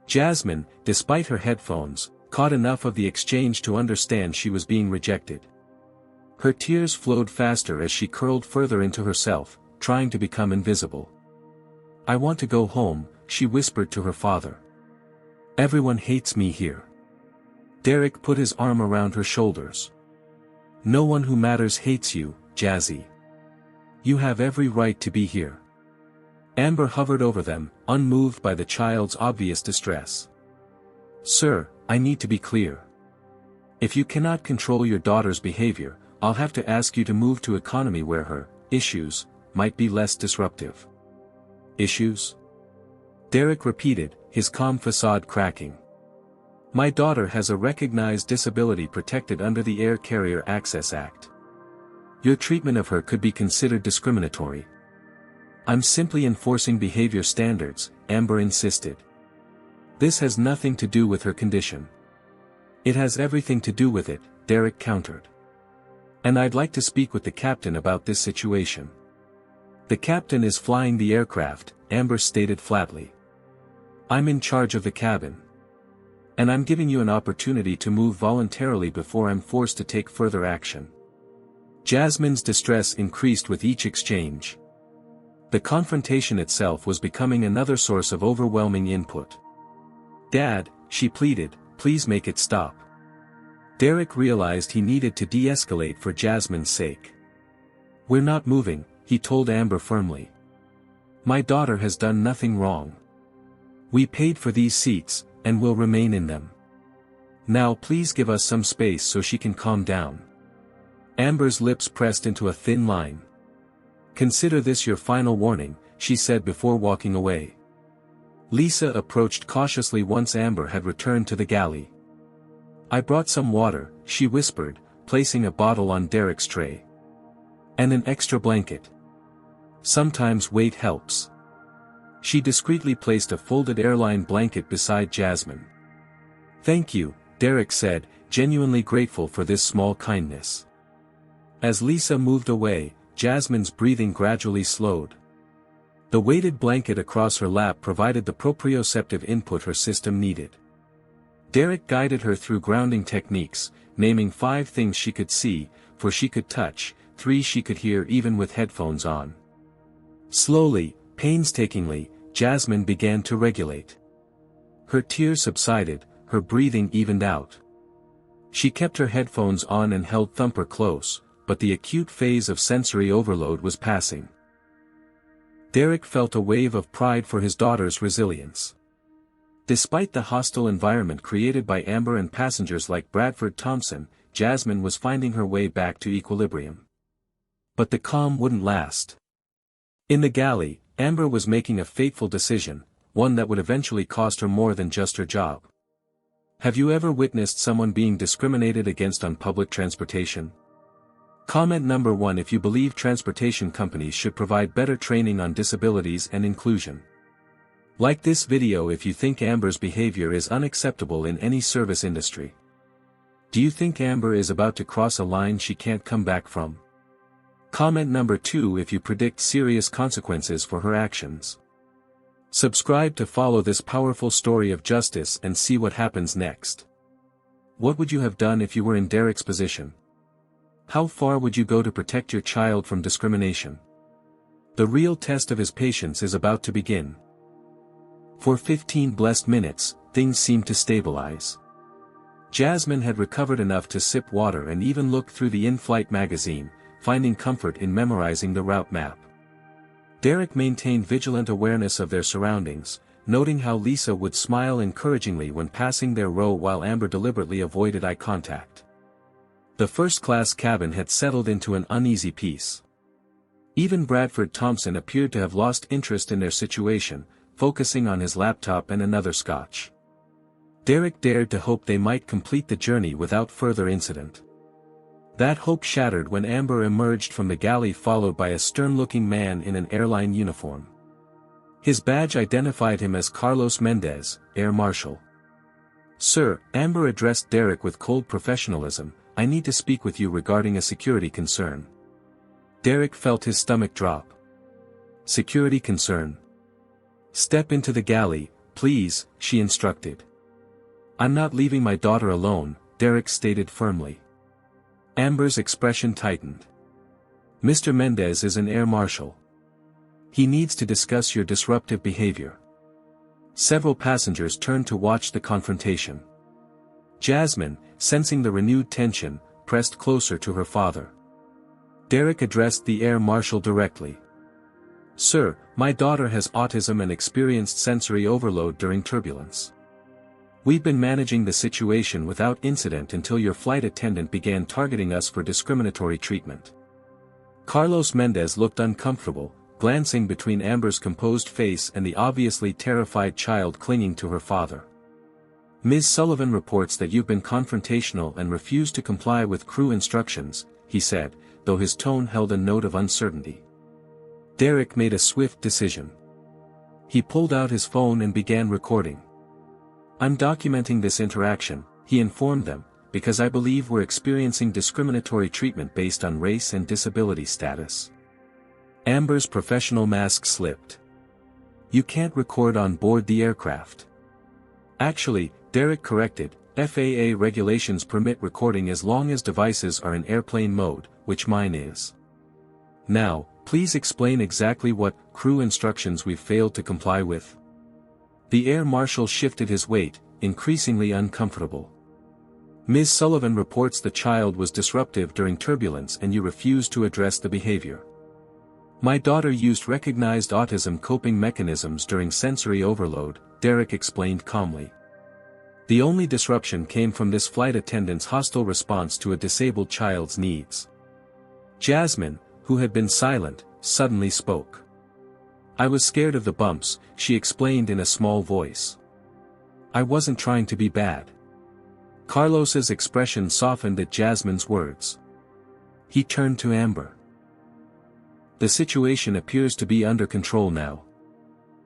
Speaker 1: Jasmine, despite her headphones, caught enough of the exchange to understand she was being rejected. Her tears flowed faster as she curled further into herself, trying to become invisible. "I want to go home," she whispered to her father. "Everyone hates me here." Derrick put his arm around her shoulders. "No one who matters hates you, Jazzy. You have every right to be here." Amber hovered over them, unmoved by the child's obvious distress. "Sir, I need to be clear. If you cannot control your daughter's behavior, I'll have to ask you to move to economy where her issues might be less disruptive." "Issues?" Derrick repeated, his calm facade cracking. "My daughter has a recognized disability protected under the Air Carrier Access Act. Your treatment of her could be considered discriminatory." "I'm simply enforcing behavior standards," Amber insisted. "This has nothing to do with her condition." "It has everything to do with it," Derrick countered. "And I'd like to speak with the captain about this situation." "The captain is flying the aircraft," Amber stated flatly. "I'm in charge of the cabin. And I'm giving you an opportunity to move voluntarily before I'm forced to take further action." Jasmine's distress increased with each exchange. The confrontation itself was becoming another source of overwhelming input. "Dad," she pleaded, "please make it stop." Derrick realized he needed to de-escalate for Jasmine's sake. "We're not moving," he told Amber firmly. "My daughter has done nothing wrong. We paid for these seats, and will remain in them. Now please give us some space so she can calm down." Amber's lips pressed into a thin line. "Consider this your final warning," she said before walking away. Lisa approached cautiously once Amber had returned to the galley. "I brought some water," she whispered, placing a bottle on Derrick's tray. "And an extra blanket. Sometimes weight helps." She discreetly placed a folded airline blanket beside Jasmine. "Thank you," Derrick said, genuinely grateful for this small kindness. As Lisa moved away, Jasmine's breathing gradually slowed. The weighted blanket across her lap provided the proprioceptive input her system needed. Derrick guided her through grounding techniques, naming 5 things she could see, 4 she could touch, 3 she could hear even with headphones on. Slowly, painstakingly, Jasmine began to regulate. Her tears subsided, her breathing evened out. She kept her headphones on and held Thumper close, but the acute phase of sensory overload was passing. Derrick felt a wave of pride for his daughter's resilience. Despite the hostile environment created by Amber and passengers like Bradford Thompson, Jasmine was finding her way back to equilibrium. But the calm wouldn't last. In the galley, Amber was making a fateful decision, one that would eventually cost her more than just her job. Have you ever witnessed someone being discriminated against on public transportation? Comment number 1 if you believe transportation companies should provide better training on disabilities and inclusion. Like this video if you think Amber's behavior is unacceptable in any service industry. Do you think Amber is about to cross a line she can't come back from? Comment number 2 if you predict serious consequences for her actions. Subscribe to follow this powerful story of justice and see what happens next. What would you have done if you were in Derrick's position? How far would you go to protect your child from discrimination? The real test of his patience is about to begin. For 15 blessed minutes, things seemed to stabilize. Jasmine had recovered enough to sip water and even look through the in-flight magazine, finding comfort in memorizing the route map. Derrick maintained vigilant awareness of their surroundings, noting how Lisa would smile encouragingly when passing their row while Amber deliberately avoided eye contact. The first-class cabin had settled into an uneasy peace. Even Bradford Thompson appeared to have lost interest in their situation, focusing on his laptop and another scotch. Derrick dared to hope they might complete the journey without further incident. That hope shattered when Amber emerged from the galley followed by a stern-looking man in an airline uniform. His badge identified him as Carlos Mendez, Air Marshal. "Sir," Amber addressed Derrick with cold professionalism, "I need to speak with you regarding a security concern." Derrick felt his stomach drop. "Security concern? Step into the galley, please," she instructed. "I'm not leaving my daughter alone," Derrick stated firmly. Amber's expression tightened. "Mr. Mendez is an air marshal. He needs to discuss your disruptive behavior." Several passengers turned to watch the confrontation. Jasmine, sensing the renewed tension, pressed closer to her father. Derrick addressed the air marshal directly. "Sir, my daughter has autism and experienced sensory overload during turbulence. We've been managing the situation without incident until your flight attendant began targeting us for discriminatory treatment." Carlos Mendez looked uncomfortable, glancing between Amber's composed face and the obviously terrified child clinging to her father. "Ms. Sullivan reports that you've been confrontational and refused to comply with crew instructions," he said, though his tone held a note of uncertainty. Derrick made a swift decision. He pulled out his phone and began recording. "I'm documenting this interaction," he informed them, "because I believe we're experiencing discriminatory treatment based on race and disability status." Amber's professional mask slipped. "You can't record on board the aircraft." "Actually," Derrick corrected, "FAA regulations permit recording as long as devices are in airplane mode, which mine is. Now, please explain exactly what crew instructions we've failed to comply with." The air marshal shifted his weight, increasingly uncomfortable. "Ms. Sullivan reports the child was disruptive during turbulence and you refused to address the behavior. My daughter used recognized autism coping mechanisms during sensory overload," Derrick explained calmly. "The only disruption came from this flight attendant's hostile response to a disabled child's needs." Jasmine, who had been silent, suddenly spoke. "I was scared of the bumps," she explained in a small voice. "I wasn't trying to be bad." Carlos's expression softened at Jasmine's words. He turned to Amber. "The situation appears to be under control now.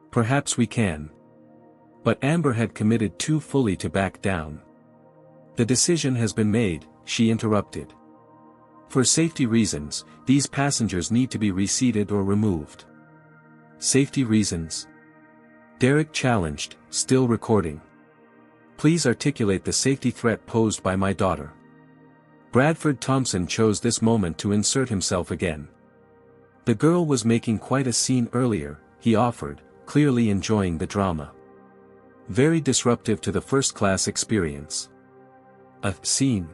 Speaker 1: Perhaps we can." But Amber had committed too fully to back down. "The decision has been made," she interrupted. "For safety reasons, these passengers need to be reseated or removed." "Safety reasons?" Derrick challenged, still recording. "Please articulate the safety threat posed by my daughter." Bradford Thompson chose this moment to insert himself again. "The girl was making quite a scene earlier," he offered, clearly enjoying the drama. "Very disruptive to the first-class experience." "A scene?"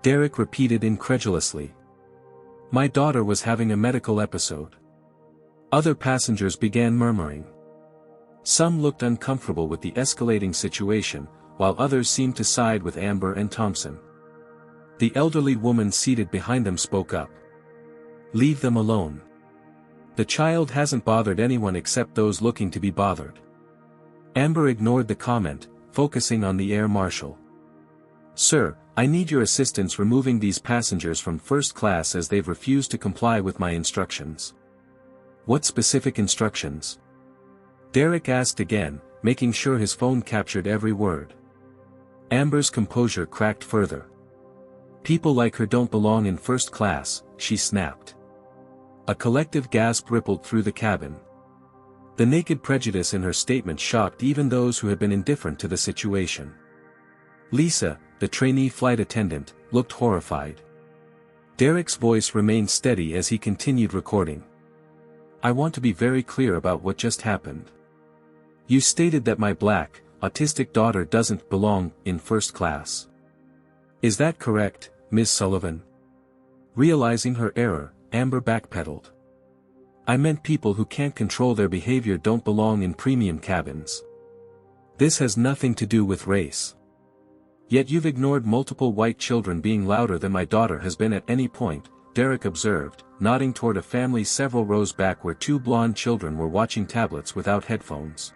Speaker 1: Derrick repeated incredulously. "My daughter was having a medical episode." Other passengers began murmuring. Some looked uncomfortable with the escalating situation, while others seemed to side with Amber and Thompson. The elderly woman seated behind them spoke up. "Leave them alone. The child hasn't bothered anyone except those looking to be bothered." Amber ignored the comment, focusing on the air marshal. "Sir, I need your assistance removing these passengers from first class as they've refused to comply with my instructions." "What specific instructions?" Derrick asked again, making sure his phone captured every word. Amber's composure cracked further. "People like her don't belong in first class," she snapped. A collective gasp rippled through the cabin. The naked prejudice in her statement shocked even those who had been indifferent to the situation. Lisa, the trainee flight attendant, looked horrified. Derrick's voice remained steady as he continued recording. "I want to be very clear about what just happened. You stated that my black, autistic daughter doesn't belong in first class. Is that correct, Ms. Sullivan?" Realizing her error, Amber backpedaled. "I meant people who can't control their behavior don't belong in premium cabins. This has nothing to do with race. Yet you've ignored multiple white children being louder than my daughter has been at any point," Derrick observed, nodding toward a family several rows back where two blonde children were watching tablets without headphones.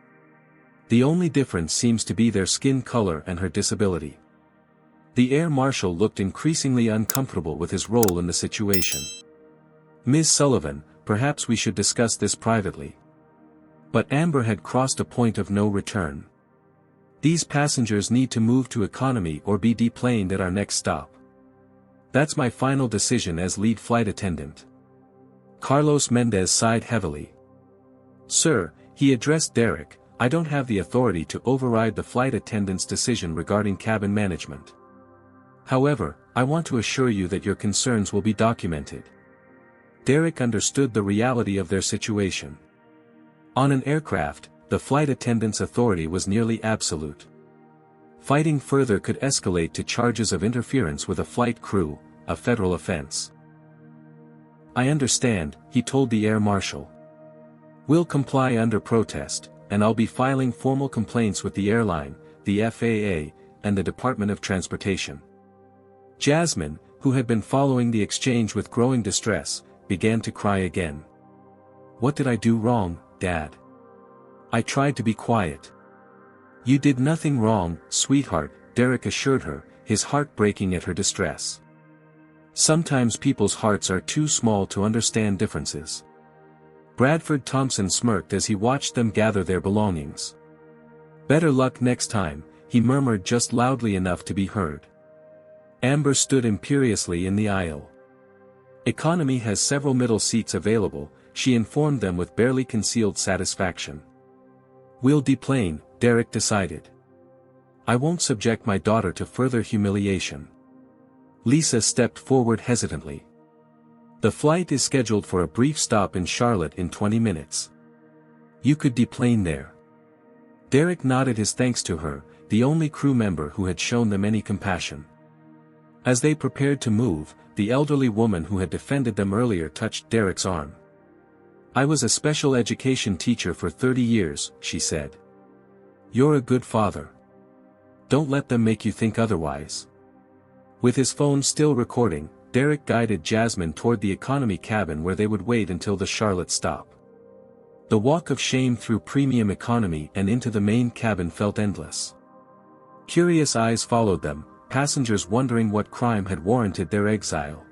Speaker 1: The only difference seems to be their skin color and her disability. The air marshal looked increasingly uncomfortable with his role in the situation. "Ms. Sullivan, perhaps we should discuss this privately." But Amber had crossed a point of no return. "These passengers need to move to economy or be deplaned at our next stop. That's my final decision as lead flight attendant." Carlos Mendez sighed heavily. "Sir," he addressed Derrick, "I don't have the authority to override the flight attendant's decision regarding cabin management. However, I want to assure you that your concerns will be documented." Derrick understood the reality of their situation. On an aircraft, the flight attendant's authority was nearly absolute. Fighting further could escalate to charges of interference with a flight crew, a federal offense. "I understand," he told the air marshal. "We'll comply under protest, and I'll be filing formal complaints with the airline, the FAA, and the Department of Transportation." Jasmine, who had been following the exchange with growing distress, began to cry again. "What did I do wrong, Dad? I tried to be quiet." "You did nothing wrong, sweetheart," Derrick assured her, his heart breaking at her distress. "Sometimes people's hearts are too small to understand differences." Bradford Thompson smirked as he watched them gather their belongings. "Better luck next time," he murmured just loudly enough to be heard. Amber stood imperiously in the aisle. "Economy has several middle seats available," she informed them with barely concealed satisfaction. "We'll deplane," Derrick decided. "I won't subject my daughter to further humiliation." Lisa stepped forward hesitantly. "The flight is scheduled for a brief stop in Charlotte in 20 minutes. You could deplane there." Derrick nodded his thanks to her, the only crew member who had shown them any compassion. As they prepared to move, the elderly woman who had defended them earlier touched Derrick's arm. "I was a special education teacher for 30 years, she said. "You're a good father. Don't let them make you think otherwise." With his phone still recording, Derrick guided Jasmine toward the economy cabin where they would wait until the Charlotte stop. The walk of shame through premium economy and into the main cabin felt endless. Curious eyes followed them, passengers wondering what crime had warranted their exile.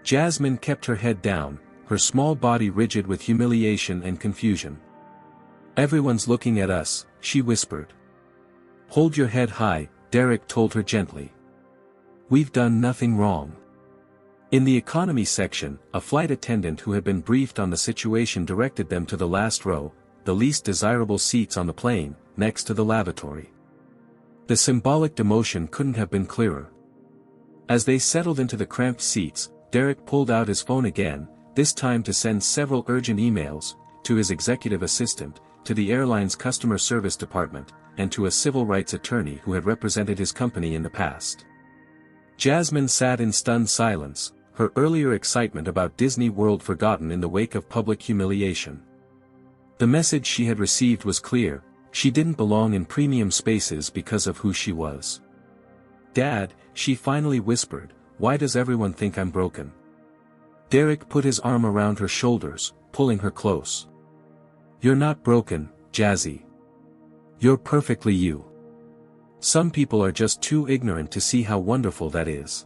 Speaker 1: Jasmine kept her head down, her small body rigid with humiliation and confusion. "Everyone's looking at us," she whispered. "Hold your head high," Derrick told her gently. "We've done nothing wrong." In the economy section, a flight attendant who had been briefed on the situation directed them to the last row, the least desirable seats on the plane, next to the lavatory. The symbolic demotion couldn't have been clearer. As they settled into the cramped seats, Derrick pulled out his phone again, this time to send several urgent emails, to his executive assistant, to the airline's customer service department, and to a civil rights attorney who had represented his company in the past. Jasmine sat in stunned silence, her earlier excitement about Disney World forgotten in the wake of public humiliation. The message she had received was clear: she didn't belong in premium spaces because of who she was. "Dad," she finally whispered, "why does everyone think I'm broken?" Derrick put his arm around her shoulders, pulling her close. "You're not broken, Jazzy. You're perfectly you. Some people are just too ignorant to see how wonderful that is."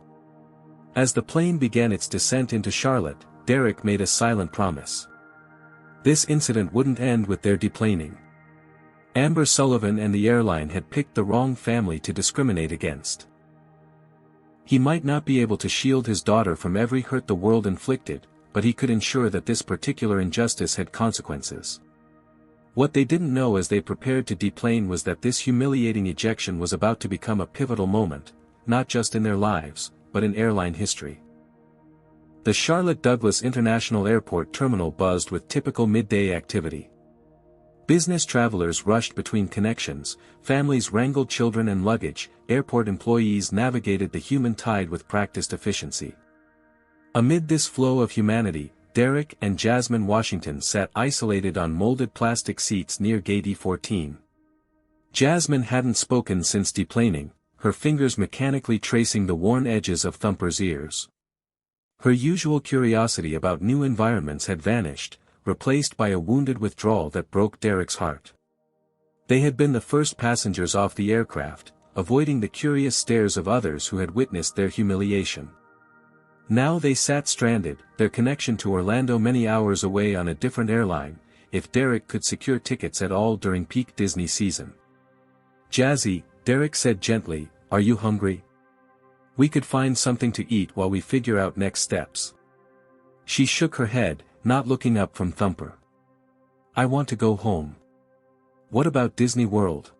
Speaker 1: As the plane began its descent into Charlotte, Derrick made a silent promise. This incident wouldn't end with their deplaning. Amber Sullivan and the airline had picked the wrong family to discriminate against. He might not be able to shield his daughter from every hurt the world inflicted, but he could ensure that this particular injustice had consequences. What they didn't know as they prepared to deplane was that this humiliating ejection was about to become a pivotal moment, not just in their lives, but in airline history. The Charlotte Douglas International Airport terminal buzzed with typical midday activity. Business travelers rushed between connections, families wrangled children and luggage, airport employees navigated the human tide with practiced efficiency. Amid this flow of humanity, Derrick and Jasmine Washington sat isolated on molded plastic seats near Gate E14. Jasmine hadn't spoken since deplaning, her fingers mechanically tracing the worn edges of Thumper's ears. Her usual curiosity about new environments had vanished, replaced by a wounded withdrawal that broke Derrick's heart. They had been the first passengers off the aircraft, avoiding the curious stares of others who had witnessed their humiliation. Now they sat stranded, their connection to Orlando many hours away on a different airline, if Derrick could secure tickets at all during peak Disney season. "Jazzy," Derrick said gently, "are you hungry? We could find something to eat while we figure out next steps." She shook her head, not looking up from Thumper. "I want to go home." "What about Disney World?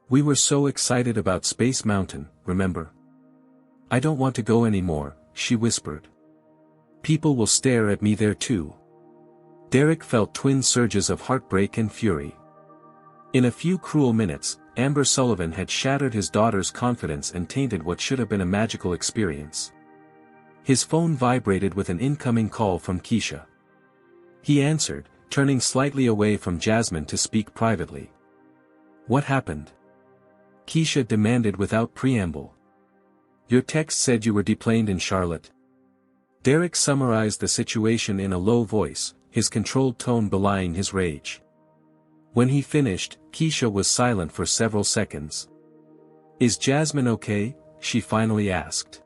Speaker 1: We were so excited about Space Mountain, remember?" "I don't want to go anymore," she whispered. "People will stare at me there too." Derrick felt twin surges of heartbreak and fury. In a few cruel minutes, Amber Sullivan had shattered his daughter's confidence and tainted what should have been a magical experience. His phone vibrated with an incoming call from Keisha. He answered, turning slightly away from Jasmine to speak privately. "What happened?" Keisha demanded without preamble. "Your text said you were deplaned in Charlotte." Derrick summarized the situation in a low voice, his controlled tone belying his rage. When he finished, Keisha was silent for several seconds. "Is Jasmine okay?" she finally asked.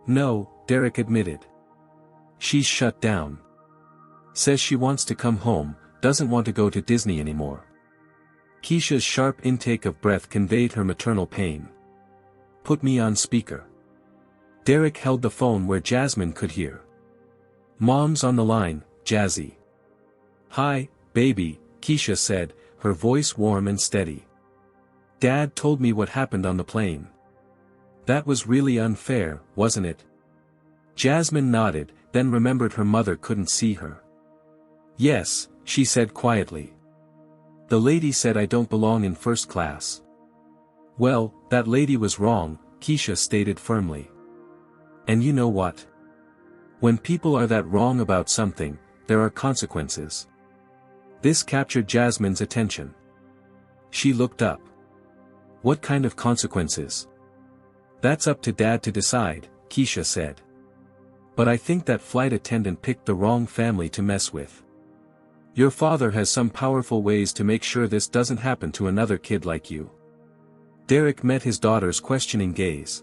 Speaker 1: "No," Derrick admitted. "She's shut down. Says she wants to come home, doesn't want to go to Disney anymore." Keisha's sharp intake of breath conveyed her maternal pain. "Put me on speaker." Derrick held the phone where Jasmine could hear. "Mom's on the line, Jazzy." "Hi, baby," Keisha said, her voice warm and steady. "Dad told me what happened on the plane. That was really unfair, wasn't it?" Jasmine nodded, then remembered her mother couldn't see her. "Yes," she said quietly. "The lady said I don't belong in first class." "Well, that lady was wrong," Keisha stated firmly. "And you know what? When people are that wrong about something, there are consequences." This captured Jasmine's attention. She looked up. "What kind of consequences?" "That's up to Dad to decide," Keisha said. "But I think that flight attendant picked the wrong family to mess with. Your father has some powerful ways to make sure this doesn't happen to another kid like you." Derrick met his daughter's questioning gaze.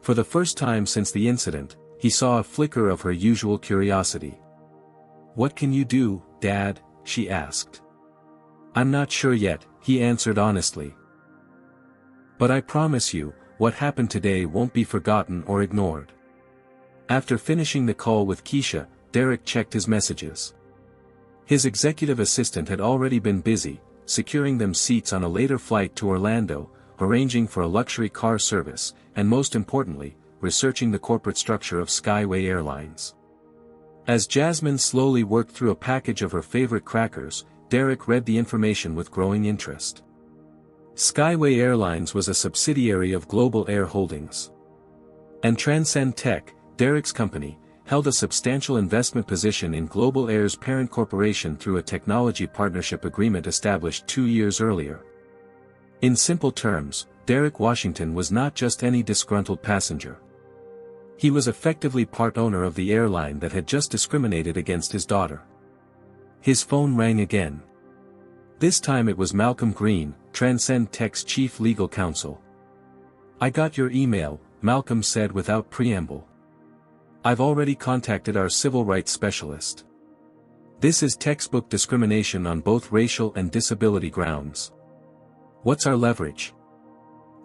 Speaker 1: For the first time since the incident, he saw a flicker of her usual curiosity. "What can you do, Dad?" she asked. "I'm not sure yet," he answered honestly. "But I promise you, what happened today won't be forgotten or ignored." After finishing the call with Keisha, Derrick checked his messages. His executive assistant had already been busy, securing them seats on a later flight to Orlando, arranging for a luxury car service, and most importantly, researching the corporate structure of Skyway Airlines. As Jasmine slowly worked through a package of her favorite crackers, Derrick read the information with growing interest. Skyway Airlines was a subsidiary of Global Air Holdings. And Transcend Tech, Derrick's company, held a substantial investment position in Global Air's parent corporation through a technology partnership agreement established 2 years earlier. In simple terms, Derrick Washington was not just any disgruntled passenger. He was effectively part owner of the airline that had just discriminated against his daughter. His phone rang again. This time it was Malcolm Green, Transcend Tech's chief legal counsel. "I got your email," Malcolm said without preamble. "I've already contacted our civil rights specialist. This is textbook discrimination on both racial and disability grounds." "What's our leverage?"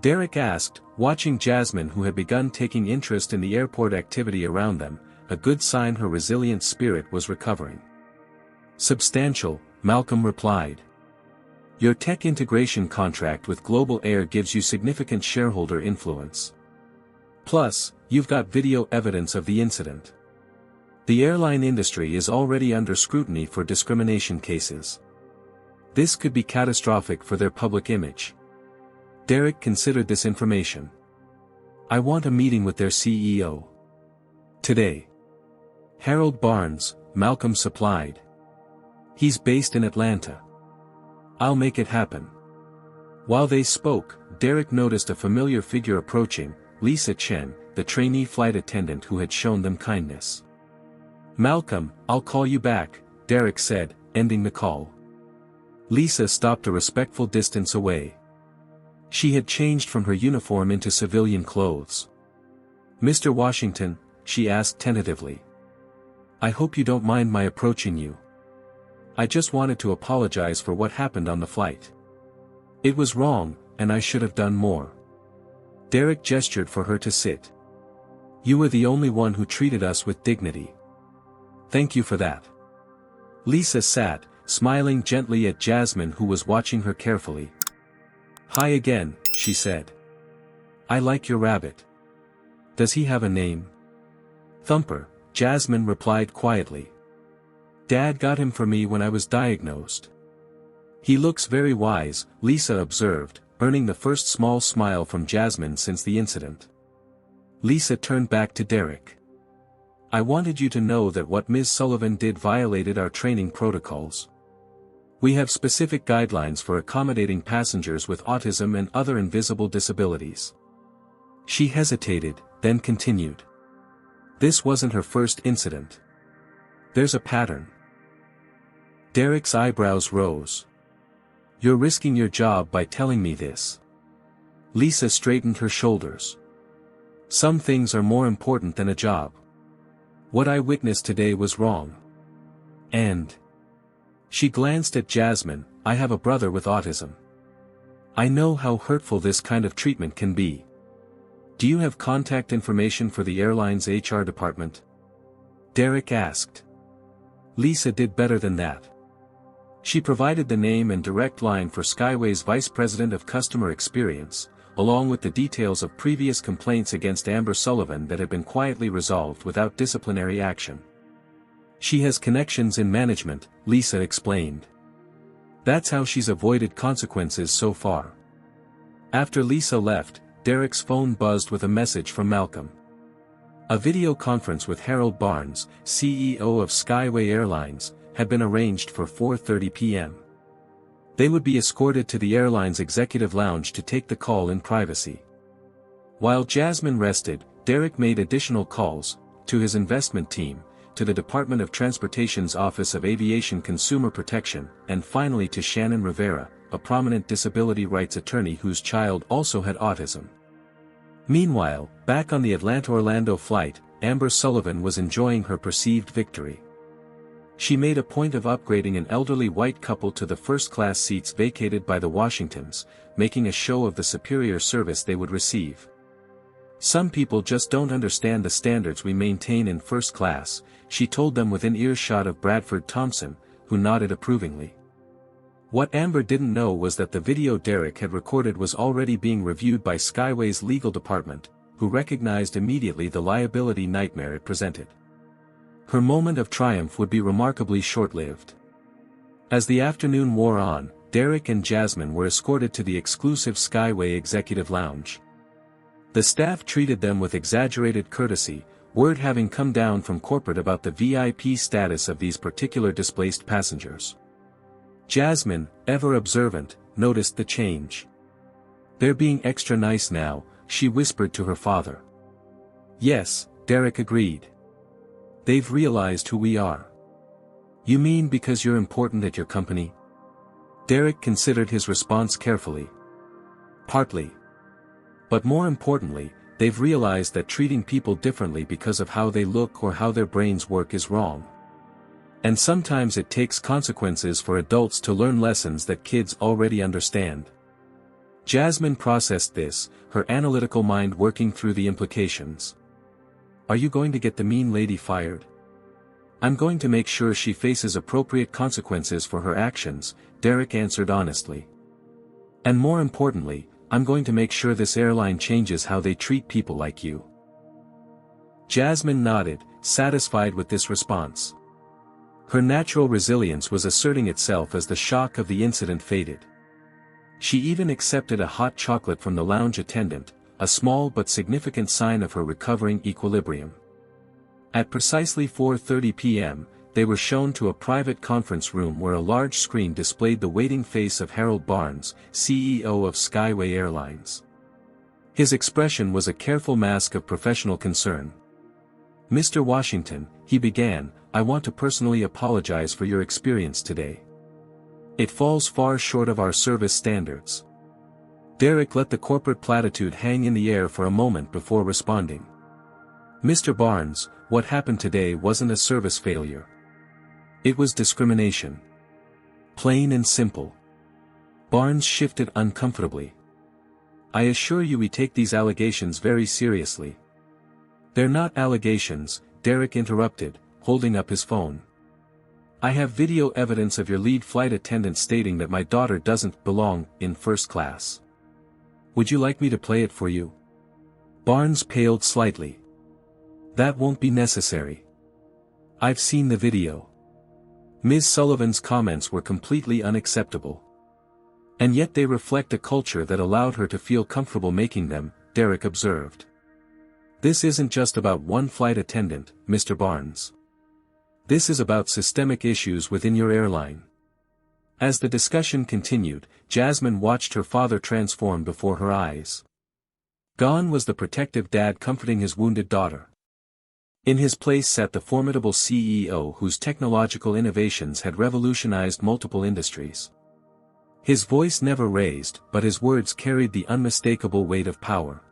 Speaker 1: Derrick asked, watching Jasmine, who had begun taking interest in the airport activity around them, a good sign her resilient spirit was recovering. "Substantial," Malcolm replied. "Your tech integration contract with Global Air gives you significant shareholder influence. Plus, you've got video evidence of the incident. The airline industry is already under scrutiny for discrimination cases. This could be catastrophic for their public image." Derrick considered this information. "I want a meeting with their CEO. Today." "Harold Barnes," Malcolm supplied. "He's based in Atlanta. I'll make it happen." While they spoke, Derrick noticed a familiar figure approaching, Lisa Chen, the trainee flight attendant who had shown them kindness. "Malcolm, I'll call you back," Derrick said, ending the call. Lisa stopped a respectful distance away. She had changed from her uniform into civilian clothes. "Mr. Washington," she asked tentatively. "I hope you don't mind my approaching you. I just wanted to apologize for what happened on the flight. It was wrong, and I should have done more." Derrick gestured for her to sit. "You were the only one who treated us with dignity. Thank you for that." Lisa sat, smiling gently at Jasmine, who was watching her carefully. "Hi again," she said. "I like your rabbit. Does he have a name?" "Thumper," Jasmine replied quietly. "Dad got him for me when I was diagnosed." "He looks very wise," Lisa observed, earning the first small smile from Jasmine since the incident. Lisa turned back to Derrick. "I wanted you to know that what Ms. Sullivan did violated our training protocols. We have specific guidelines for accommodating passengers with autism and other invisible disabilities." She hesitated, then continued. "This wasn't her first incident. There's a pattern." Derrick's eyebrows rose. "You're risking your job by telling me this." Lisa straightened her shoulders. "Some things are more important than a job. What I witnessed today was wrong. And..." She glanced at Jasmine, "I have a brother with autism. I know how hurtful this kind of treatment can be. Do you have contact information for the airline's HR department?" Derrick asked. Lisa did better than that. She provided the name and direct line for Skyway's Vice President of Customer Experience, along with the details of previous complaints against Amber Sullivan that had been quietly resolved without disciplinary action. "She has connections in management," Lisa explained. "That's how she's avoided consequences so far." After Lisa left, Derrick's phone buzzed with a message from Malcolm. A video conference with Harold Barnes, CEO of Skyway Airlines, had been arranged for 4:30 p.m. They would be escorted to the airline's executive lounge to take the call in privacy. While Jasmine rested, Derrick made additional calls, to his investment team, to the Department of Transportation's Office of Aviation Consumer Protection, and finally to Shannon Rivera, a prominent disability rights attorney whose child also had autism. Meanwhile, back on the Atlanta-Orlando flight, Amber Sullivan was enjoying her perceived victory. She made a point of upgrading an elderly white couple to the first-class seats vacated by the Washingtons, making a show of the superior service they would receive. "Some people just don't understand the standards we maintain in first class," she told them within earshot of Bradford Thompson, who nodded approvingly. What Amber didn't know was that the video Derrick had recorded was already being reviewed by Skyway's legal department, who recognized immediately the liability nightmare it presented. Her moment of triumph would be remarkably short-lived. As the afternoon wore on, Derrick and Jasmine were escorted to the exclusive Skyway Executive Lounge. The staff treated them with exaggerated courtesy, word having come down from corporate about the VIP status of these particular displaced passengers. Jasmine, ever observant, noticed the change. "They're being extra nice now," she whispered to her father. "Yes," Derrick agreed. "They've realized who we are." "You mean because you're important at your company?" Derrick considered his response carefully. "Partly. But more importantly, they've realized that treating people differently because of how they look or how their brains work is wrong. And sometimes it takes consequences for adults to learn lessons that kids already understand." Jasmine processed this, her analytical mind working through the implications. "Are you going to get the mean lady fired?" "I'm going to make sure she faces appropriate consequences for her actions," Derrick answered honestly. "And more importantly, I'm going to make sure this airline changes how they treat people like you." Jasmine nodded, satisfied with this response. Her natural resilience was asserting itself as the shock of the incident faded. She even accepted a hot chocolate from the lounge attendant, a small but significant sign of her recovering equilibrium. At precisely 4:30 p.m., they were shown to a private conference room where a large screen displayed the waiting face of Harold Barnes, CEO of Skyway Airlines. His expression was a careful mask of professional concern. "Mr. Washington," he began, "I want to personally apologize for your experience today. It falls far short of our service standards." Derrick let the corporate platitude hang in the air for a moment before responding. "Mr. Barnes, what happened today wasn't a service failure. It was discrimination. Plain and simple." Barnes shifted uncomfortably. "I assure you we take these allegations very seriously." "They're not allegations," Derrick interrupted, holding up his phone. "I have video evidence of your lead flight attendant stating that my daughter doesn't belong in first class. Would you like me to play it for you?" Barnes paled slightly. "That won't be necessary. I've seen the video." Ms. Sullivan's comments were completely unacceptable. "And yet they reflect a culture that allowed her to feel comfortable making them," Derrick observed. "This isn't just about one flight attendant, Mr. Barnes. This is about systemic issues within your airline." As the discussion continued, Jasmine watched her father transform before her eyes. Gone was the protective dad comforting his wounded daughter. In his place sat the formidable CEO whose technological innovations had revolutionized multiple industries. His voice never raised, but his words carried the unmistakable weight of power.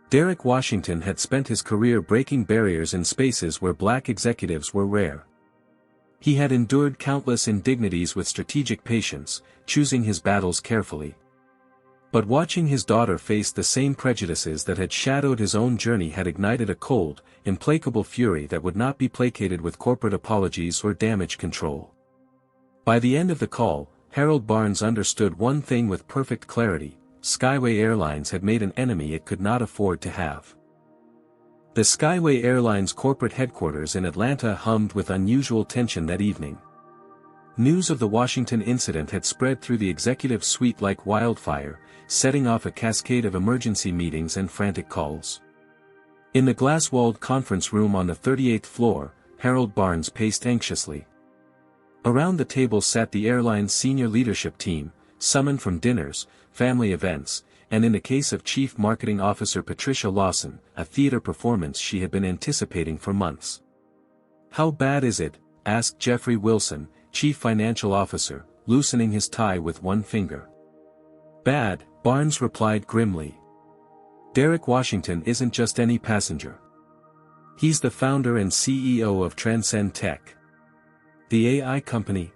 Speaker 1: Derrick Washington had spent his career breaking barriers in spaces where black executives were rare. He had endured countless indignities with strategic patience, choosing his battles carefully. But watching his daughter face the same prejudices that had shadowed his own journey had ignited a cold, implacable fury that would not be placated with corporate apologies or damage control. By the end of the call, Harold Barnes understood one thing with perfect clarity: Skyway Airlines had made an enemy it could not afford to have. The Skyway Airlines corporate headquarters in Atlanta hummed with unusual tension that evening. News of the Washington incident had spread through the executive suite like wildfire, setting off a cascade of emergency meetings and frantic calls. In the glass-walled conference room on the 38th floor, Harold Barnes paced anxiously. Around the table sat the airline's senior leadership team, summoned from dinners, family events, and in the case of Chief Marketing Officer Patricia Lawson, a theater performance she had been anticipating for months. "How bad is it?" asked Jeffrey Wilson, Chief Financial Officer, loosening his tie with one finger. "Bad," Barnes replied grimly. "Derrick Washington isn't just any passenger. He's the founder and CEO of Transcend Tech. The AI company."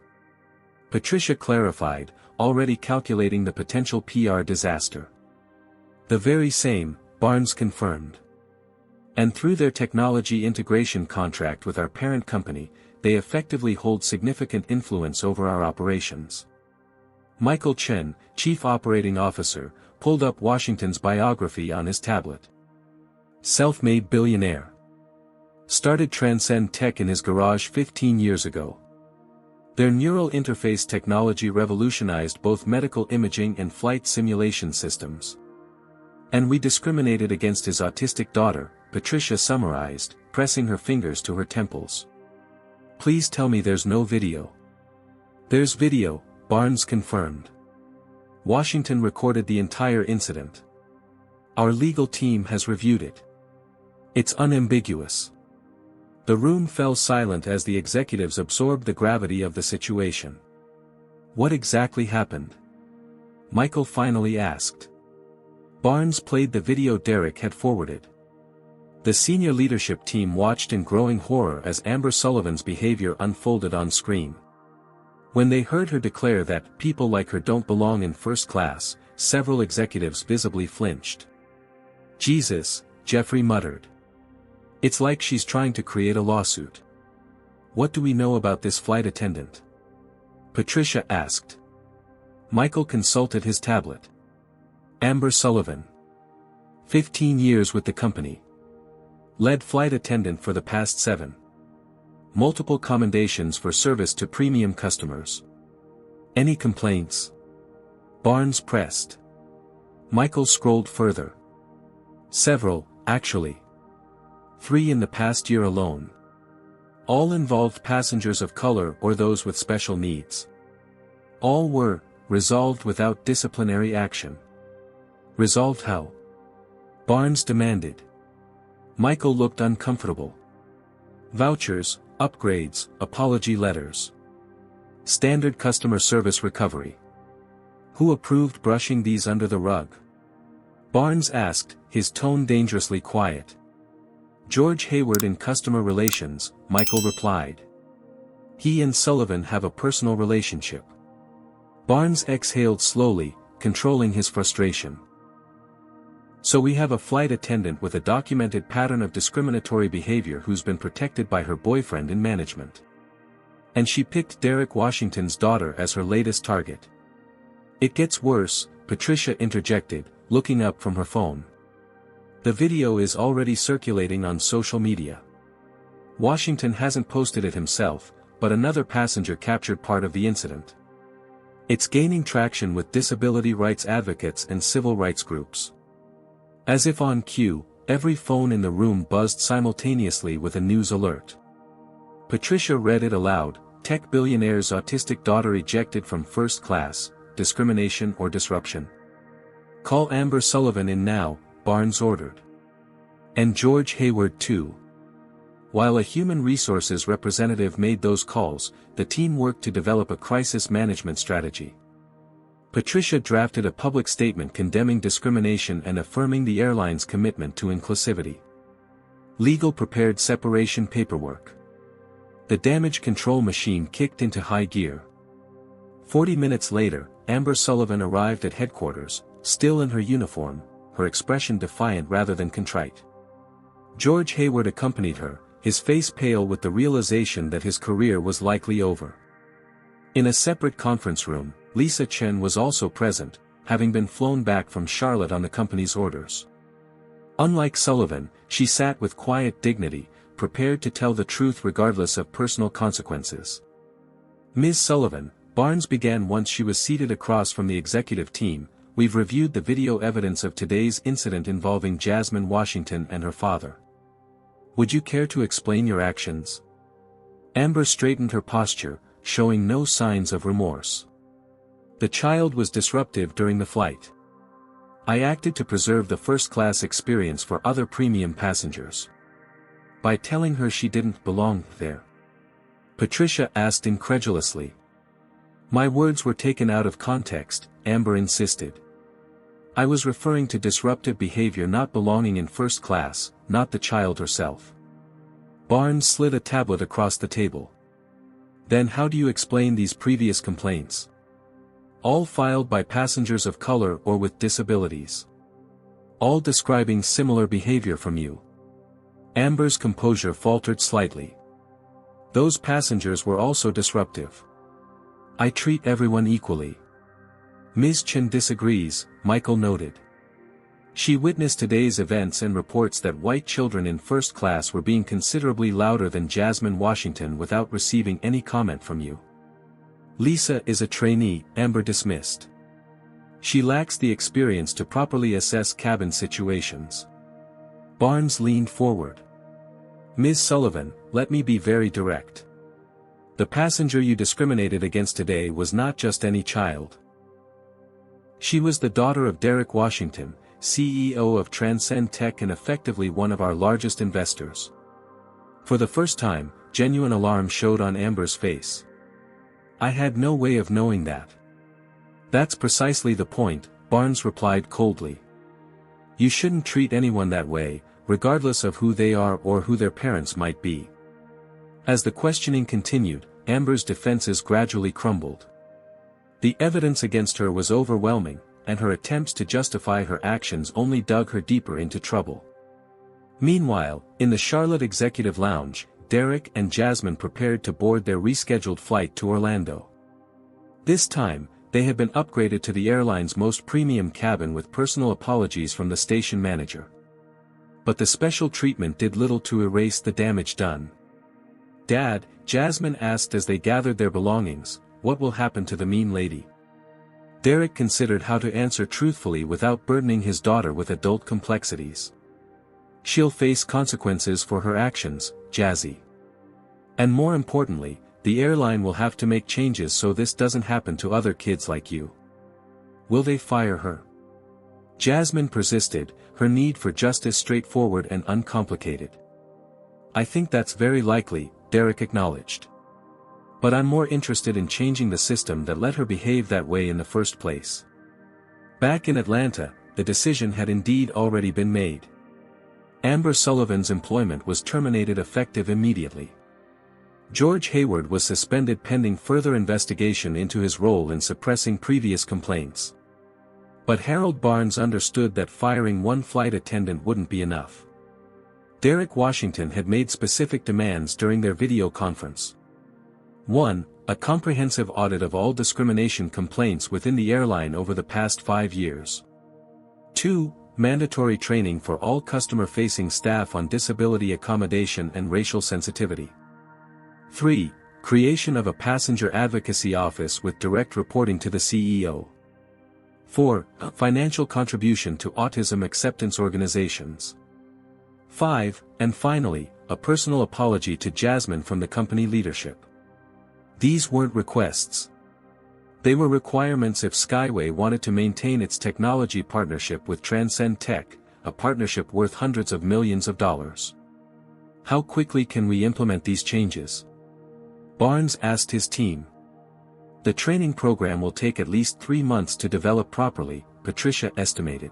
Speaker 1: Patricia clarified, already calculating the potential PR disaster. "The very same," Barnes confirmed. "And through their technology integration contract with our parent company, they effectively hold significant influence over our operations." Michael Chen, Chief Operating Officer, pulled up Washington's biography on his tablet. Self-made billionaire. Started Transcend Tech in his garage 15 years ago. Their neural interface technology revolutionized both medical imaging and flight simulation systems. "And we discriminated against his autistic daughter," Patricia summarized, pressing her fingers to her temples. "Please tell me there's no video." "There's video," Barnes confirmed. "Washington recorded the entire incident. Our legal team has reviewed it. It's unambiguous." The room fell silent as the executives absorbed the gravity of the situation. "What exactly happened?" Michael finally asked. Barnes played the video Derrick had forwarded. The senior leadership team watched in growing horror as Amber Sullivan's behavior unfolded on screen. When they heard her declare that people like her don't belong in first class, several executives visibly flinched. "Jesus," Jeffrey muttered. "It's like she's trying to create a lawsuit." "What do we know about this flight attendant?" Patricia asked. Michael consulted his tablet. Amber Sullivan. 15 years with the company. Lead flight attendant for the past 7. Multiple commendations for service to premium customers. Any complaints? Barnes pressed. Michael scrolled further. Several, actually. 3 in the past year alone. All involved passengers of color or those with special needs. All were resolved without disciplinary action. Resolved how? Barnes demanded. Michael looked uncomfortable. Vouchers, upgrades, apology letters. Standard customer service recovery. Who approved brushing these under the rug? Barnes asked, his tone dangerously quiet. George Hayward in customer relations, Michael replied. He and Sullivan have a personal relationship. Barnes exhaled slowly, controlling his frustration. So we have a flight attendant with a documented pattern of discriminatory behavior who's been protected by her boyfriend in management. And she picked Derrick Washington's daughter as her latest target. It gets worse, Patricia interjected, looking up from her phone. The video is already circulating on social media. Washington hasn't posted it himself, but another passenger captured part of the incident. It's gaining traction with disability rights advocates and civil rights groups. As if on cue, every phone in the room buzzed simultaneously with a news alert. Patricia read it aloud, tech billionaire's autistic daughter ejected from first class, discrimination or disruption. Call Amber Sullivan in now, Barnes ordered. And George Hayward too. While a human resources representative made those calls, the team worked to develop a crisis management strategy. Patricia drafted a public statement condemning discrimination and affirming the airline's commitment to inclusivity. Legal prepared separation paperwork. The damage control machine kicked into high gear. 40 minutes later, Amber Sullivan arrived at headquarters, still in her uniform, her expression defiant rather than contrite. George Hayward accompanied her, his face pale with the realization that his career was likely over. In a separate conference room, Lisa Chen was also present, having been flown back from Charlotte on the company's orders. Unlike Sullivan, she sat with quiet dignity, prepared to tell the truth regardless of personal consequences. Ms. Sullivan, Barnes began once she was seated across from the executive team, we've reviewed the video evidence of today's incident involving Jasmine Washington and her father. Would you care to explain your actions? Amber straightened her posture, showing no signs of remorse. The child was disruptive during the flight. I acted to preserve the first-class experience for other premium passengers. By telling her she didn't belong there. Patricia asked incredulously. My words were taken out of context, Amber insisted. I was referring to disruptive behavior not belonging in first class, not the child herself. Barnes slid a tablet across the table. Then how do you explain these previous complaints? All filed by passengers of color or with disabilities. All describing similar behavior from you. Amber's composure faltered slightly. Those passengers were also disruptive. I treat everyone equally. Ms. Chen disagrees, Michael noted. She witnessed today's events and reports that white children in first class were being considerably louder than Jasmine Washington without receiving any comment from you. Lisa is a trainee, Amber dismissed. She lacks the experience to properly assess cabin situations. Barnes leaned forward. Ms. Sullivan, let me be very direct. The passenger you discriminated against today was not just any child. She was the daughter of Derrick Washington, CEO of Transcend Tech and effectively one of our largest investors. For the first time, genuine alarm showed on Amber's face. I had no way of knowing that. That's precisely the point, Barnes replied coldly. You shouldn't treat anyone that way, regardless of who they are or who their parents might be. As the questioning continued, Amber's defenses gradually crumbled. The evidence against her was overwhelming, and her attempts to justify her actions only dug her deeper into trouble. Meanwhile, in the Charlotte Executive Lounge, Derrick and Jasmine prepared to board their rescheduled flight to Orlando. This time, they had been upgraded to the airline's most premium cabin with personal apologies from the station manager. But the special treatment did little to erase the damage done. Dad, Jasmine asked as they gathered their belongings, what will happen to the mean lady? Derrick considered how to answer truthfully without burdening his daughter with adult complexities. She'll face consequences for her actions, Jazzy. And more importantly, the airline will have to make changes so this doesn't happen to other kids like you. Will they fire her? Jasmine persisted, her need for justice straightforward and uncomplicated. "I think that's very likely," Derrick acknowledged. "But I'm more interested in changing the system that let her behave that way in the first place." Back in Atlanta, the decision had indeed already been made. Amber Sullivan's employment was terminated effective immediately. George Hayward was suspended pending further investigation into his role in suppressing previous complaints. But Harold Barnes understood that firing one flight attendant wouldn't be enough. Derrick Washington had made specific demands during their video conference. 1. A comprehensive audit of all discrimination complaints within the airline over the past 5 years. 2. Mandatory training for all customer-facing staff on disability accommodation and racial sensitivity. 3. Creation of a passenger advocacy office with direct reporting to the CEO. 4. Financial contribution to autism acceptance organizations. 5. And finally, a personal apology to Jasmine from the company leadership. These weren't requests. They were requirements if Skyway wanted to maintain its technology partnership with Transcend Tech, a partnership worth hundreds of millions of dollars. "How quickly can we implement these changes?" Barnes asked his team. "The training program will take at least 3 months to develop properly," Patricia estimated.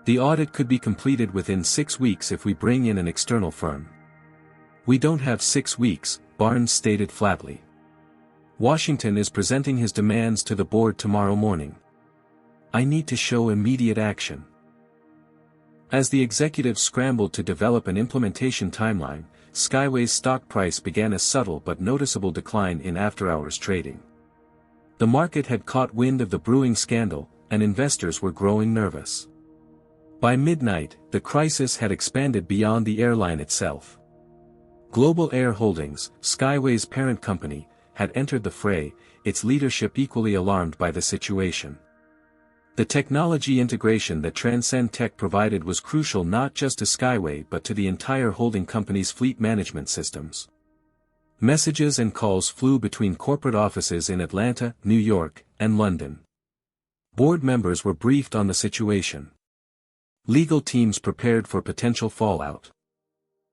Speaker 1: "The audit could be completed within 6 weeks if we bring in an external firm." "We don't have 6 weeks, Barnes stated flatly. "Washington is presenting his demands to the board tomorrow morning. I need to show immediate action." As the executives scrambled to develop an implementation timeline, Skyway's stock price began a subtle but noticeable decline in after-hours trading. The market had caught wind of the brewing scandal, and investors were growing nervous. By midnight, the crisis had expanded beyond the airline itself. Global Air Holdings, Skyway's parent company, had entered the fray, its leadership equally alarmed by the situation. The technology integration that Transcend Tech provided was crucial not just to Skyway but to the entire holding company's fleet management systems. Messages and calls flew between corporate offices in Atlanta, New York, and London. Board members were briefed on the situation. Legal teams prepared for potential fallout.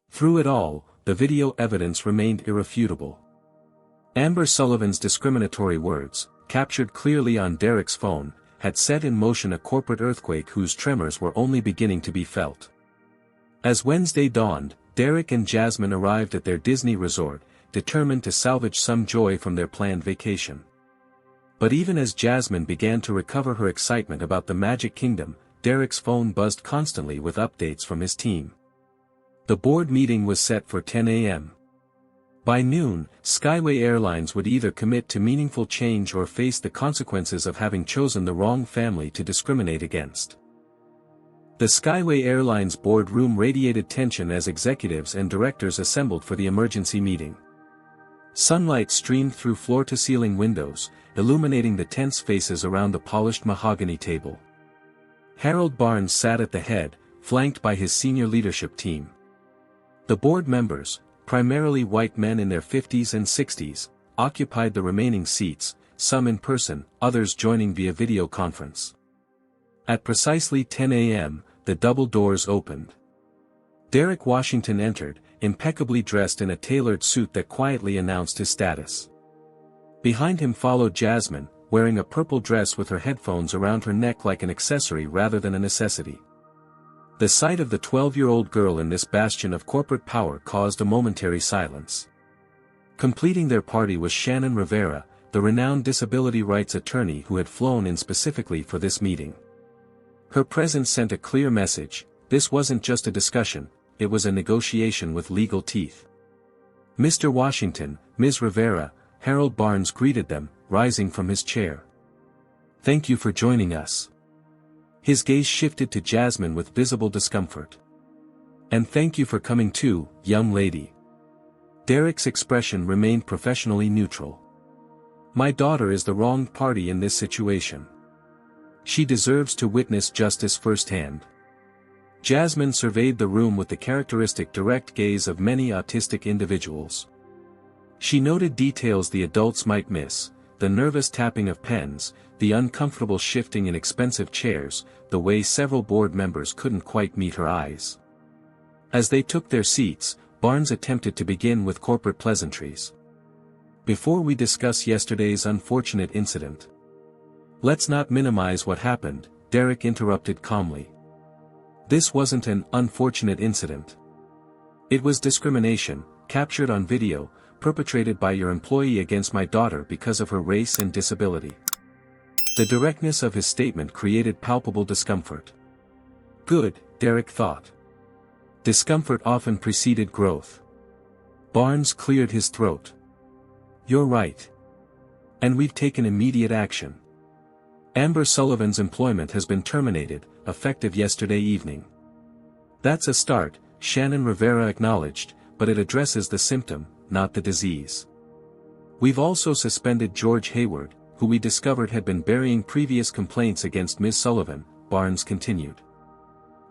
Speaker 1: Through it all, the video evidence remained irrefutable. Amber Sullivan's discriminatory words, captured clearly on Derrick's phone, had set in motion a corporate earthquake whose tremors were only beginning to be felt. As Wednesday dawned, Derrick and Jasmine arrived at their Disney resort, determined to salvage some joy from their planned vacation. But even as Jasmine began to recover her excitement about the Magic Kingdom, Derrick's phone buzzed constantly with updates from his team. The board meeting was set for 10 a.m. By noon, Skyway Airlines would either commit to meaningful change or face the consequences of having chosen the wrong family to discriminate against. The Skyway Airlines boardroom radiated tension as executives and directors assembled for the emergency meeting. Sunlight streamed through floor-to-ceiling windows, illuminating the tense faces around the polished mahogany table. Harold Barnes sat at the head, flanked by his senior leadership team. The board members, primarily white men in their 50s and 60s, occupied the remaining seats, some in person, others joining via video conference. At precisely 10 a.m., the double doors opened. Derrick Washington entered, impeccably dressed in a tailored suit that quietly announced his status. Behind him followed Jasmine, wearing a purple dress with her headphones around her neck like an accessory rather than a necessity. The sight of the 12-year-old girl in this bastion of corporate power caused a momentary silence. Completing their party was Shannon Rivera, the renowned disability rights attorney who had flown in specifically for this meeting. Her presence sent a clear message: this wasn't just a discussion, it was a negotiation with legal teeth. "Mr. Washington, Ms. Rivera," Harold Barnes greeted them, rising from his chair. "Thank you for joining us." His gaze shifted to Jasmine with visible discomfort. "And thank you for coming too, young lady." Derrick's expression remained professionally neutral. "My daughter is the wrong party in this situation. She deserves to witness justice firsthand." Jasmine surveyed the room with the characteristic direct gaze of many autistic individuals. She noted details the adults might miss, the nervous tapping of pens, the uncomfortable shifting in expensive chairs, the way several board members couldn't quite meet her eyes. As they took their seats, Barnes attempted to begin with corporate pleasantries. Before we discuss yesterday's unfortunate incident. Let's not minimize what happened, Derrick interrupted calmly. This wasn't an unfortunate incident. It was discrimination, captured on video, perpetrated by your employee against my daughter because of her race and disability. The directness of his statement created palpable discomfort. Good, Derrick thought. Discomfort often preceded growth. Barnes cleared his throat. You're right. And we've taken immediate action. Amber Sullivan's employment has been terminated, effective yesterday evening. That's a start, Shannon Rivera acknowledged, but it addresses the symptom, not the disease. We've also suspended George Hayward, who we discovered had been burying previous complaints against Ms. Sullivan, Barnes continued.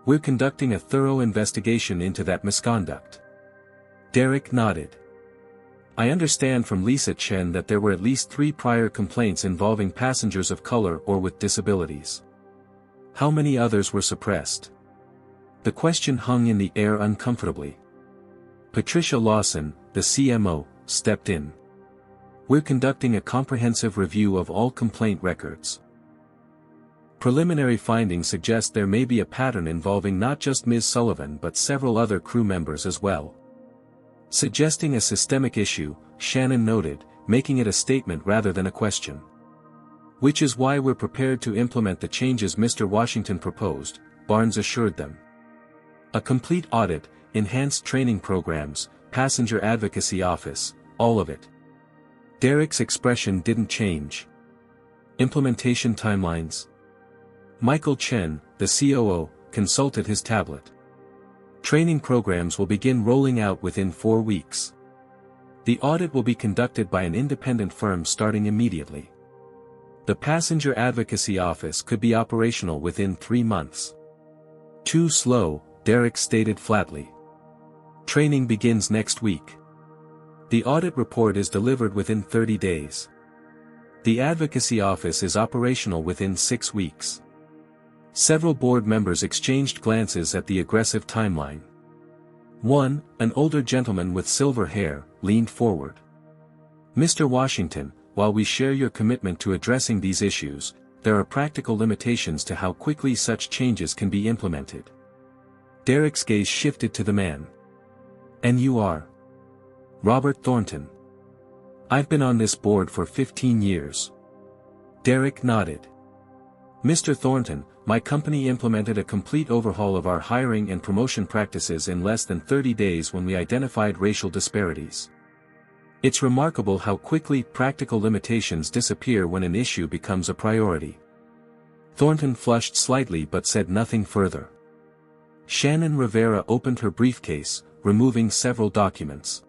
Speaker 1: We're conducting a thorough investigation into that misconduct. Derrick nodded. I understand from Lisa Chen that there were at least 3 prior complaints involving passengers of color or with disabilities. How many others were suppressed? The question hung in the air uncomfortably. Patricia Lawson, the CMO, stepped in. We're conducting a comprehensive review of all complaint records. Preliminary findings suggest there may be a pattern involving not just Ms. Sullivan but several other crew members as well. Suggesting a systemic issue, Shannon noted, making it a statement rather than a question. Which is why we're prepared to implement the changes Mr. Washington proposed, Barnes assured them. A complete audit, enhanced training programs, passenger advocacy office, all of it. Derrick's expression didn't change. Implementation timelines. Michael Chen, the COO, consulted his tablet. Training programs will begin rolling out within 4 weeks. The audit will be conducted by an independent firm starting immediately. The Passenger Advocacy Office could be operational within 3 months. Too slow, Derrick stated flatly. Training begins next week. The audit report is delivered within 30 days. The Advocacy Office is operational within 6 weeks. Several board members exchanged glances at the aggressive timeline. One, an older gentleman with silver hair, leaned forward. Mr. Washington, while we share your commitment to addressing these issues, there are practical limitations to how quickly such changes can be implemented. Derrick's gaze shifted to the man. And you are? Robert Thornton. I've been on this board for 15 years. Derrick nodded. Mr. Thornton, my company implemented a complete overhaul of our hiring and promotion practices in less than 30 days when we identified racial disparities. It's remarkable how quickly practical limitations disappear when an issue becomes a priority. Thornton flushed slightly but said nothing further. Shannon Rivera opened her briefcase, removing several documents.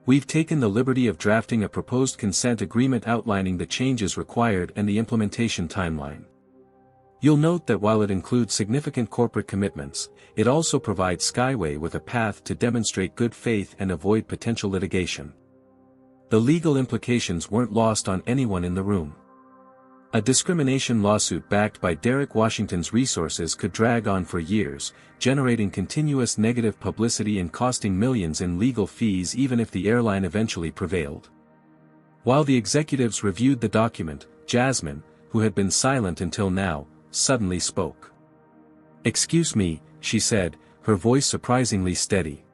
Speaker 1: We've taken the liberty of drafting a proposed consent agreement outlining the changes required and the implementation timeline. You'll note that while it includes significant corporate commitments, it also provides Skyway with a path to demonstrate good faith and avoid potential litigation. The legal implications weren't lost on anyone in the room. A discrimination lawsuit backed by Derrick Washington's resources could drag on for years, generating continuous negative publicity and costing millions in legal fees even if the airline eventually prevailed. While the executives reviewed the document, Jasmine, who had been silent until now, suddenly spoke. Excuse me, she said, her voice surprisingly steady.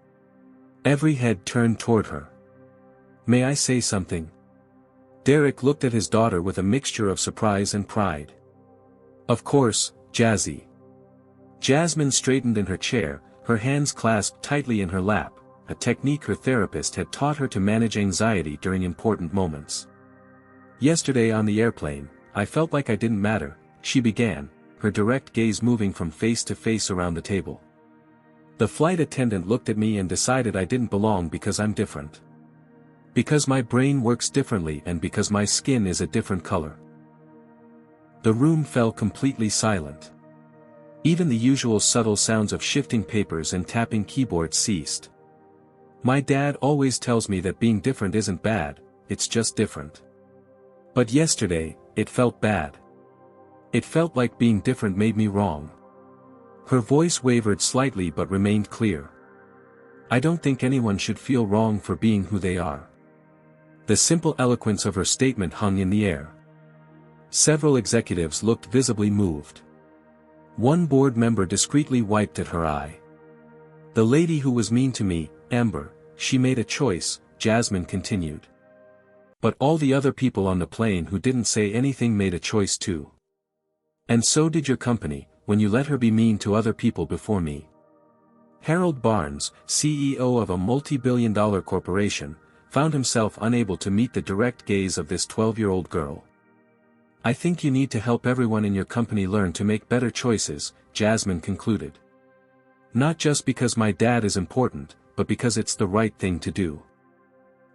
Speaker 1: Every head turned toward her. May I say something? Derrick looked at his daughter with a mixture of surprise and pride. Of course, Jazzy. Jasmine straightened in her chair, her hands clasped tightly in her lap, a technique her therapist had taught her to manage anxiety during important moments. Yesterday on the airplane, I felt like I didn't matter, she began, her direct gaze moving from face to face around the table. The flight attendant looked at me and decided I didn't belong because I'm different. Because my brain works differently and because my skin is a different color. The room fell completely silent. Even the usual subtle sounds of shifting papers and tapping keyboards ceased. My dad always tells me that being different isn't bad, it's just different. But yesterday, it felt bad. It felt like being different made me wrong. Her voice wavered slightly but remained clear. I don't think anyone should feel wrong for being who they are. The simple eloquence of her statement hung in the air. Several executives looked visibly moved. One board member discreetly wiped at her eye. The lady who was mean to me, Amber, she made a choice, Jasmine continued. But all the other people on the plane who didn't say anything made a choice too. And so did your company, when you let her be mean to other people before me. Harold Barnes, CEO of a multi-billion-dollar corporation, found himself unable to meet the direct gaze of this 12-year-old girl. I think you need to help everyone in your company learn to make better choices, Jasmine concluded. Not just because my dad is important, but because it's the right thing to do.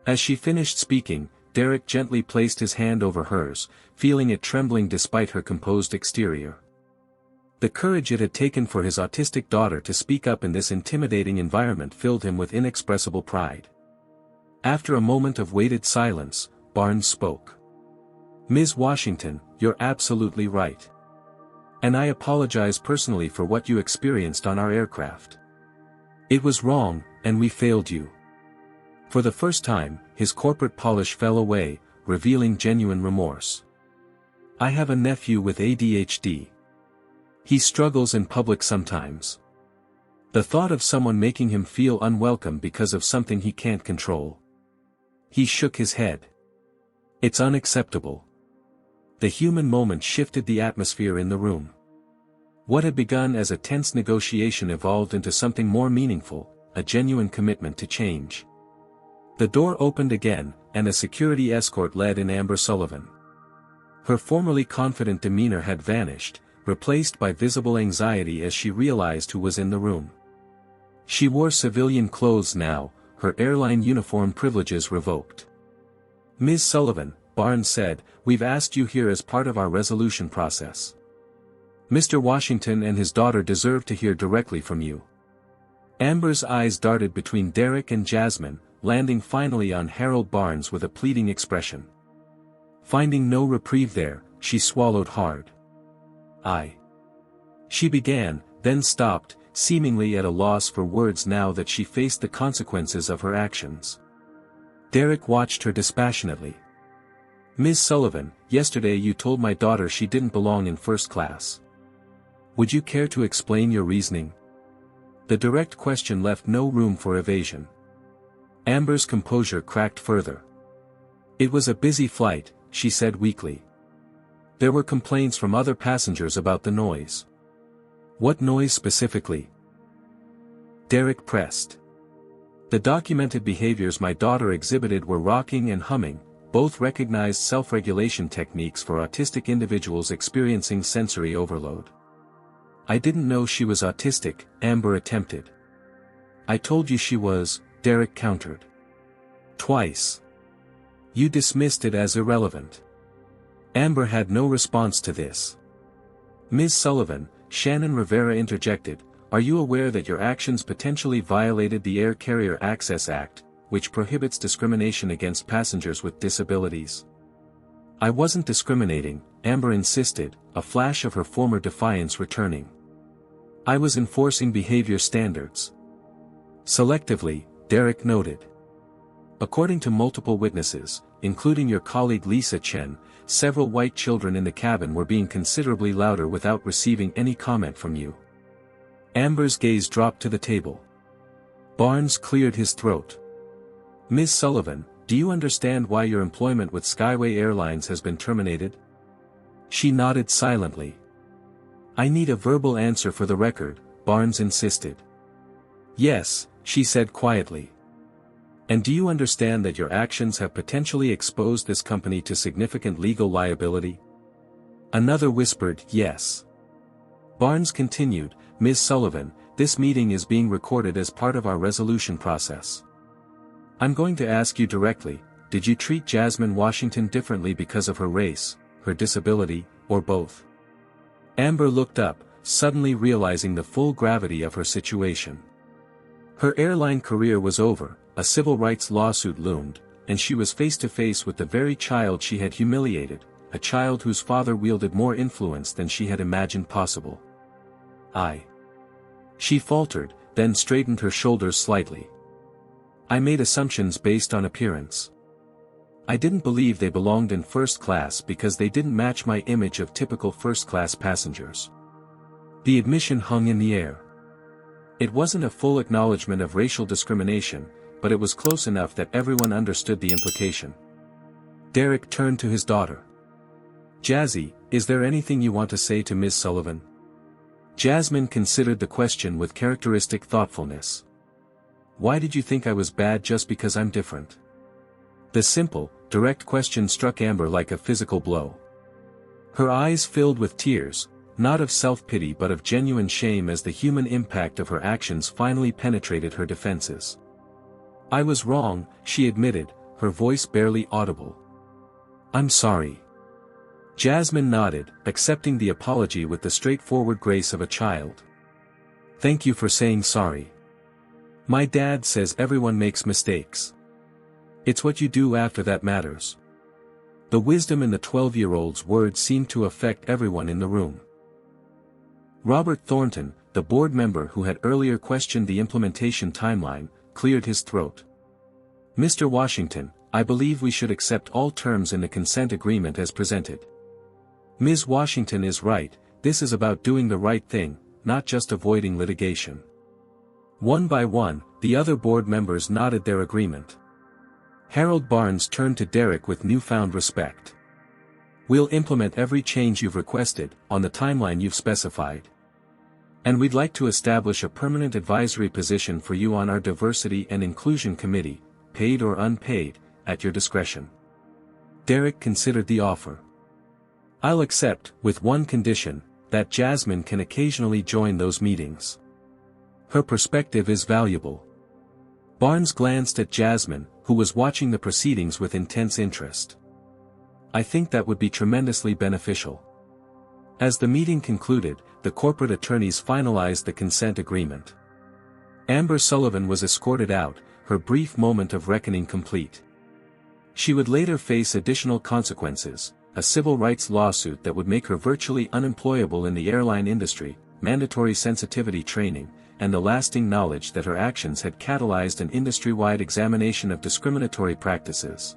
Speaker 1: As she finished speaking, Derrick gently placed his hand over hers, feeling it trembling despite her composed exterior. The courage it had taken for his autistic daughter to speak up in this intimidating environment filled him with inexpressible pride. After a moment of weighted silence, Barnes spoke. Ms. Washington, you're absolutely right. And I apologize personally for what you experienced on our aircraft. It was wrong, and we failed you. For the first time, his corporate polish fell away, revealing genuine remorse. I have a nephew with ADHD. He struggles in public sometimes. The thought of someone making him feel unwelcome because of something he can't control. He shook his head. It's unacceptable. The human moment shifted the atmosphere in the room. What had begun as a tense negotiation evolved into something more meaningful, a genuine commitment to change. The door opened again, and a security escort led in Amber Sullivan. Her formerly confident demeanor had vanished, replaced by visible anxiety as she realized who was in the room. She wore civilian clothes now, her airline uniform privileges revoked. Ms. Sullivan, Barnes said, we've asked you here as part of our resolution process. Mr. Washington and his daughter deserve to hear directly from you. Amber's eyes darted between Derrick and Jasmine, landing finally on Harold Barnes with a pleading expression. Finding no reprieve there, she swallowed hard. She began, then stopped, seemingly at a loss for words now that she faced the consequences of her actions. Derrick watched her dispassionately. Ms. Sullivan, yesterday you told my daughter she didn't belong in first class. Would you care to explain your reasoning? The direct question left no room for evasion. Amber's composure cracked further. It was a busy flight, she said weakly. There were complaints from other passengers about the noise. What noise specifically? Derrick pressed. The documented behaviors my daughter exhibited were rocking and humming, both recognized self-regulation techniques for autistic individuals experiencing sensory overload. I didn't know she was autistic, Amber attempted. I told you she was, Derrick countered. Twice. You dismissed it as irrelevant. Amber had no response to this. Ms. Sullivan, Shannon Rivera interjected, are you aware that your actions potentially violated the Air Carrier Access Act, which prohibits discrimination against passengers with disabilities? I wasn't discriminating, Amber insisted, a flash of her former defiance returning. I was enforcing behavior standards. Selectively, Derrick noted. According to multiple witnesses, including your colleague Lisa Chen, several white children in the cabin were being considerably louder without receiving any comment from you. Amber's gaze dropped to the table. Barnes cleared his throat. Ms. Sullivan, do you understand why your employment with Skyway Airlines has been terminated? She nodded silently. I need a verbal answer for the record, Barnes insisted. Yes, she said quietly. And do you understand that your actions have potentially exposed this company to significant legal liability? Another whispered yes. Barnes continued, Ms. Sullivan, this meeting is being recorded as part of our resolution process. I'm going to ask you directly, did you treat Jasmine Washington differently because of her race, her disability, or both? Amber looked up, suddenly realizing the full gravity of her situation. Her airline career was over, a civil rights lawsuit loomed, and she was face to face with the very child she had humiliated, a child whose father wielded more influence than she had imagined possible. She faltered, then straightened her shoulders slightly. I made assumptions based on appearance. I didn't believe they belonged in first class because they didn't match my image of typical first-class passengers. The admission hung in the air. It wasn't a full acknowledgement of racial discrimination, but it was close enough that everyone understood the implication. Derrick turned to his daughter. Jazzy, is there anything you want to say to Ms. Sullivan? Jasmine considered the question with characteristic thoughtfulness. Why did you think I was bad just because I'm different? The simple, direct question struck Amber like a physical blow. Her eyes filled with tears, not of self-pity but of genuine shame as the human impact of her actions finally penetrated her defenses. I was wrong, she admitted, her voice barely audible. I'm sorry. Jasmine nodded, accepting the apology with the straightforward grace of a child. Thank you for saying sorry. My dad says everyone makes mistakes. It's what you do after that matters. The wisdom in the 12-year-old's words seemed to affect everyone in the room. Robert Thornton, the board member who had earlier questioned the implementation timeline, cleared his throat. Mr. Washington, I believe we should accept all terms in the consent agreement as presented. Ms. Washington is right, this is about doing the right thing, not just avoiding litigation. One by one, the other board members nodded their agreement. Harold Barnes turned to Derrick with newfound respect. We'll implement every change you've requested, on the timeline you've specified. And we'd like to establish a permanent advisory position for you on our Diversity and Inclusion Committee, paid or unpaid, at your discretion. Derrick considered the offer. I'll accept, with one condition, that Jasmine can occasionally join those meetings. Her perspective is valuable. Barnes glanced at Jasmine, who was watching the proceedings with intense interest. I think that would be tremendously beneficial. As the meeting concluded, the corporate attorneys finalized the consent agreement. Amber Sullivan was escorted out, her brief moment of reckoning complete. She would later face additional consequences, a civil rights lawsuit that would make her virtually unemployable in the airline industry, mandatory sensitivity training, and the lasting knowledge that her actions had catalyzed an industry-wide examination of discriminatory practices.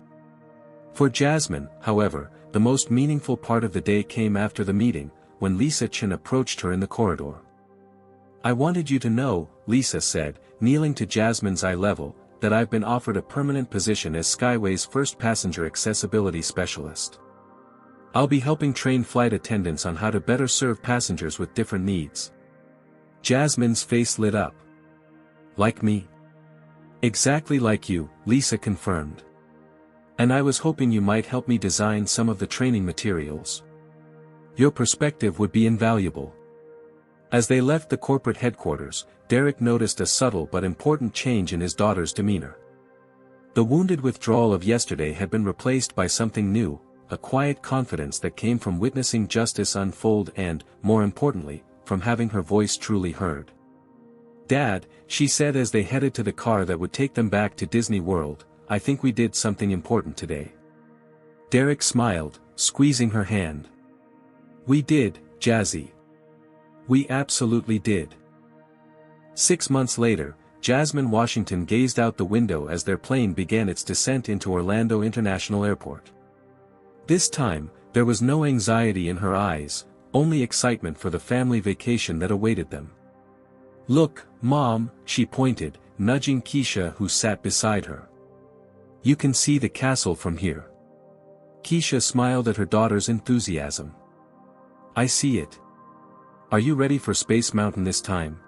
Speaker 1: For Jasmine, however, the most meaningful part of the day came after the meeting, when Lisa Chen approached her in the corridor. I wanted you to know, Lisa said, kneeling to Jasmine's eye level, that I've been offered a permanent position as Skyway's first passenger accessibility specialist. I'll be helping train flight attendants on how to better serve passengers with different needs. Jasmine's face lit up. Like me? Exactly like you, Lisa confirmed. And I was hoping you might help me design some of the training materials. Your perspective would be invaluable. As they left the corporate headquarters, Derrick noticed a subtle but important change in his daughter's demeanor. The wounded withdrawal of yesterday had been replaced by something new, a quiet confidence that came from witnessing justice unfold and, more importantly, from having her voice truly heard. Dad, she said as they headed to the car that would take them back to Disney World, I think we did something important today. Derrick smiled, squeezing her hand. We did, Jazzy. We absolutely did. 6 months later, Jasmine Washington gazed out the window as their plane began its descent into Orlando International Airport. This time, there was no anxiety in her eyes, only excitement for the family vacation that awaited them. Look, Mom, she pointed, nudging Keisha who sat beside her. You can see the castle from here. Keisha smiled at her daughter's enthusiasm. I see it. Are you ready for Space Mountain this time?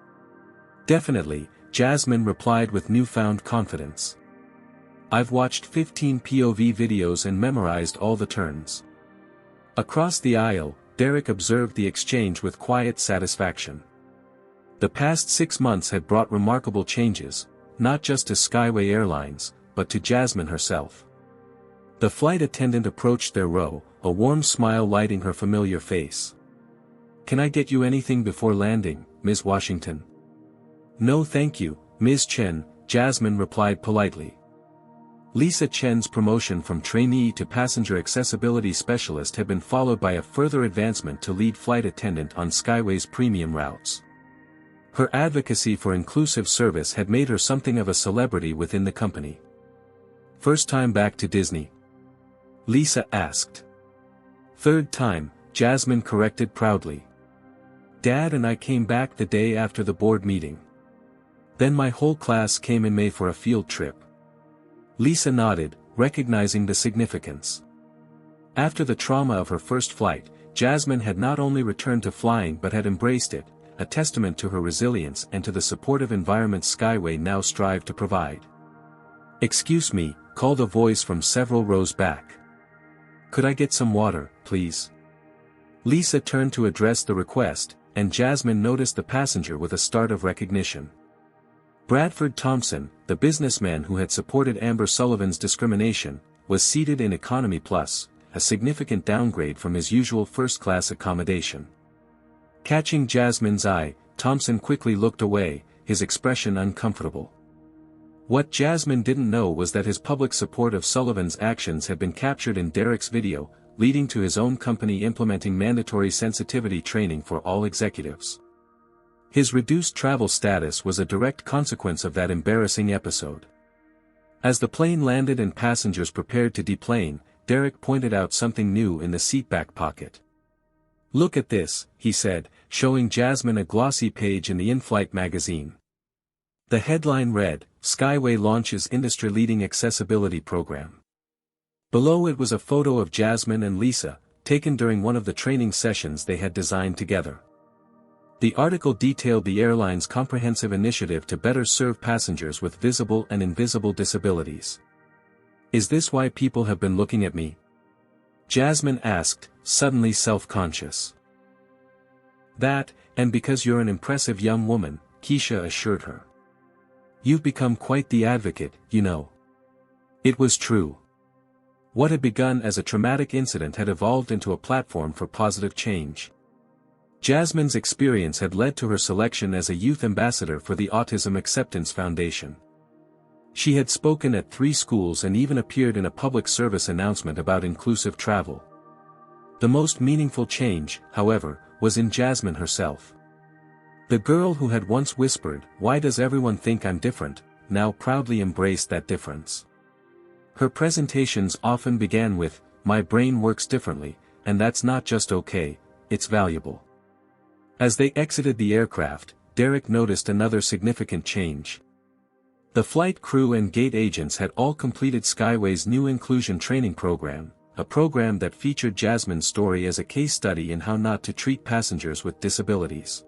Speaker 1: Definitely, Jasmine replied with newfound confidence. I've watched 15 POV videos and memorized all the turns. Across the aisle, Derrick observed the exchange with quiet satisfaction. The past 6 months had brought remarkable changes, not just to Skyway Airlines, but to Jasmine herself. The flight attendant approached their row, a warm smile lighting her familiar face. Can I get you anything before landing, Ms. Washington? No thank you, Ms. Chen, Jasmine replied politely. Lisa Chen's promotion from trainee to passenger accessibility specialist had been followed by a further advancement to lead flight attendant on Skyway's premium routes. Her advocacy for inclusive service had made her something of a celebrity within the company. "First time back to Disney?" Lisa asked. "Third time," Jasmine corrected proudly. "Dad and I came back the day after the board meeting. Then my whole class came in May for a field trip." Lisa nodded, recognizing the significance. After the trauma of her first flight, Jasmine had not only returned to flying but had embraced it, a testament to her resilience and to the supportive environment Skyway now strive to provide. "Excuse me," called a voice from several rows back. "Could I get some water, please?" Lisa turned to address the request, and Jasmine noticed the passenger with a start of recognition. Bradford Thompson, the businessman who had supported Amber Sullivan's discrimination, was seated in Economy Plus, a significant downgrade from his usual first-class accommodation. Catching Jasmine's eye, Thompson quickly looked away, his expression uncomfortable. What Jasmine didn't know was that his public support of Sullivan's actions had been captured in Derrick's video, leading to his own company implementing mandatory sensitivity training for all executives. His reduced travel status was a direct consequence of that embarrassing episode. As the plane landed and passengers prepared to deplane, Derrick pointed out something new in the seatback pocket. "Look at this," he said, showing Jasmine a glossy page in the in-flight magazine. The headline read, "Skyway launches industry-leading accessibility program." Below it was a photo of Jasmine and Lisa, taken during one of the training sessions they had designed together. The article detailed the airline's comprehensive initiative to better serve passengers with visible and invisible disabilities. "Is this why people have been looking at me?" Jasmine asked, suddenly self-conscious. "That, and because you're an impressive young woman," Keisha assured her. "You've become quite the advocate, you know." It was true. What had begun as a traumatic incident had evolved into a platform for positive change. Jasmine's experience had led to her selection as a youth ambassador for the Autism Acceptance Foundation. She had spoken at 3 schools and even appeared in a public service announcement about inclusive travel. The most meaningful change, however, was in Jasmine herself. The girl who had once whispered, "Why does everyone think I'm different?" now proudly embraced that difference. Her presentations often began with, "My brain works differently, and that's not just okay, it's valuable." As they exited the aircraft, Derrick noticed another significant change. The flight crew and gate agents had all completed Skyway's new inclusion training program, a program that featured Jasmine's story as a case study in how not to treat passengers with disabilities.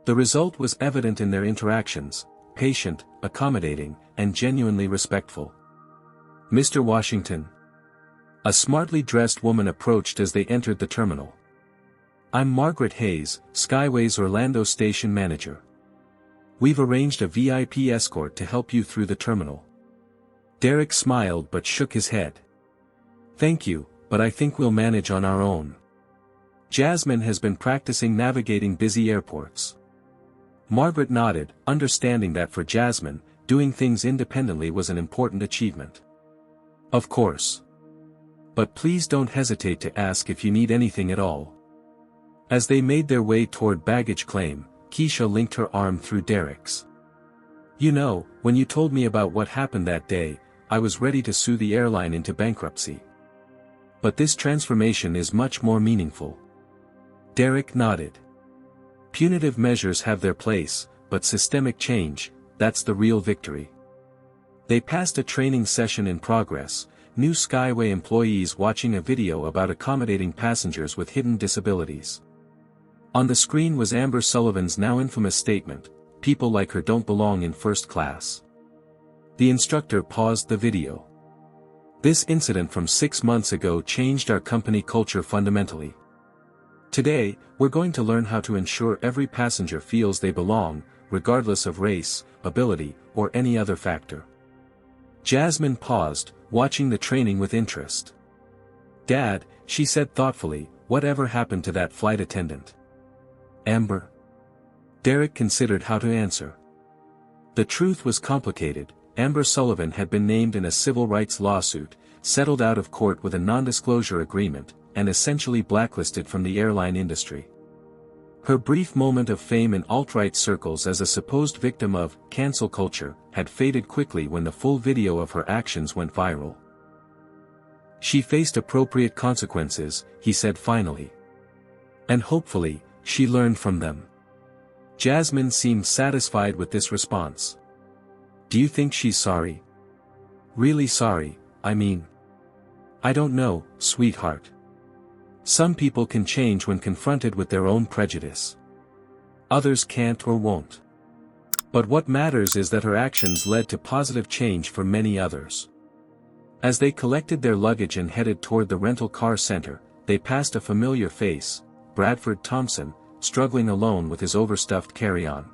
Speaker 1: The result was evident in their interactions: patient, accommodating, and genuinely respectful. "Mr. Washington." A smartly dressed woman approached as they entered the terminal. "I'm Margaret Hayes, Skyway's Orlando station manager. We've arranged a VIP escort to help you through the terminal." Derrick smiled but shook his head. "Thank you, but I think we'll manage on our own." Jasmine has been practicing navigating busy airports. Margaret nodded, understanding that for Jasmine, doing things independently was an important achievement. "Of course. But please don't hesitate to ask if you need anything at all." As they made their way toward baggage claim, Keisha linked her arm through Derrick's. "You know, when you told me about what happened that day, I was ready to sue the airline into bankruptcy. But this transformation is much more meaningful." Derrick nodded. Punitive measures have their place, but systemic change, that's the real victory. They passed a training session in progress, new Skyway employees watching a video about accommodating passengers with hidden disabilities. On the screen was Amber Sullivan's now infamous statement, "People like her don't belong in first class." The instructor paused the video. "This incident from 6 months ago changed our company culture fundamentally. Today, we're going to learn how to ensure every passenger feels they belong, regardless of race, ability, or any other factor." Jasmine paused, watching the training with interest. "Dad," she said thoughtfully, "whatever happened to that flight attendant?" "Amber?" Derrick considered how to answer. The truth was complicated. Amber Sullivan had been named in a civil rights lawsuit, settled out of court with a non-disclosure agreement, and essentially blacklisted from the airline industry. Her brief moment of fame in alt-right circles as a supposed victim of cancel culture had faded quickly when the full video of her actions went viral. She faced appropriate consequences, he said finally. And hopefully, she learned from them. Jasmine seemed satisfied with this response. Do you think she's sorry? Really sorry, I mean. I don't know, sweetheart. Some people can change when confronted with their own prejudice. Others can't or won't. But what matters is that her actions led to positive change for many others. As they collected their luggage and headed toward the rental car center, they passed a familiar face, Bradford Thompson, struggling alone with his overstuffed carry-on.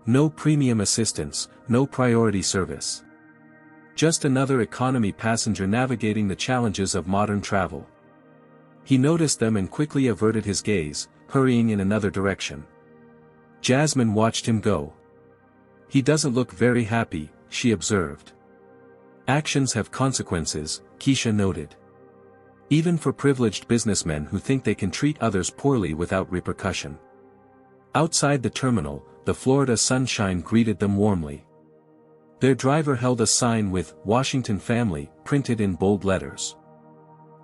Speaker 1: No premium assistance, no priority service. Just another economy passenger navigating the challenges of modern travel. He noticed them and quickly averted his gaze, hurrying in another direction. Jasmine watched him go. He doesn't look very happy, she observed. Actions have consequences, Keisha noted. Even for privileged businessmen who think they can treat others poorly without repercussion. Outside the terminal, the Florida sunshine greeted them warmly. Their driver held a sign with "Washington Family" printed in bold letters.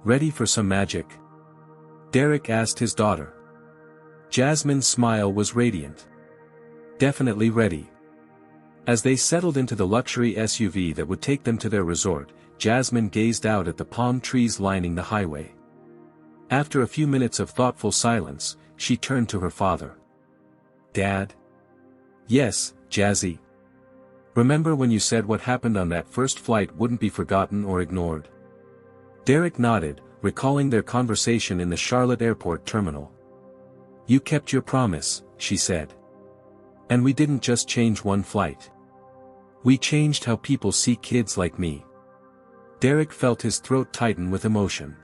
Speaker 1: Ready for some magic? Derrick asked his daughter. Jasmine's smile was radiant. Definitely ready. As they settled into the luxury SUV that would take them to their resort, Jasmine gazed out at the palm trees lining the highway. After a few minutes of thoughtful silence, she turned to her father. Dad? Yes, Jazzy. Remember when you said what happened on that first flight wouldn't be forgotten or ignored? Derrick nodded, recalling their conversation in the Charlotte airport terminal. You kept your promise, she said. And we didn't just change one flight. We changed how people see kids like me. Derrick felt his throat tighten with emotion.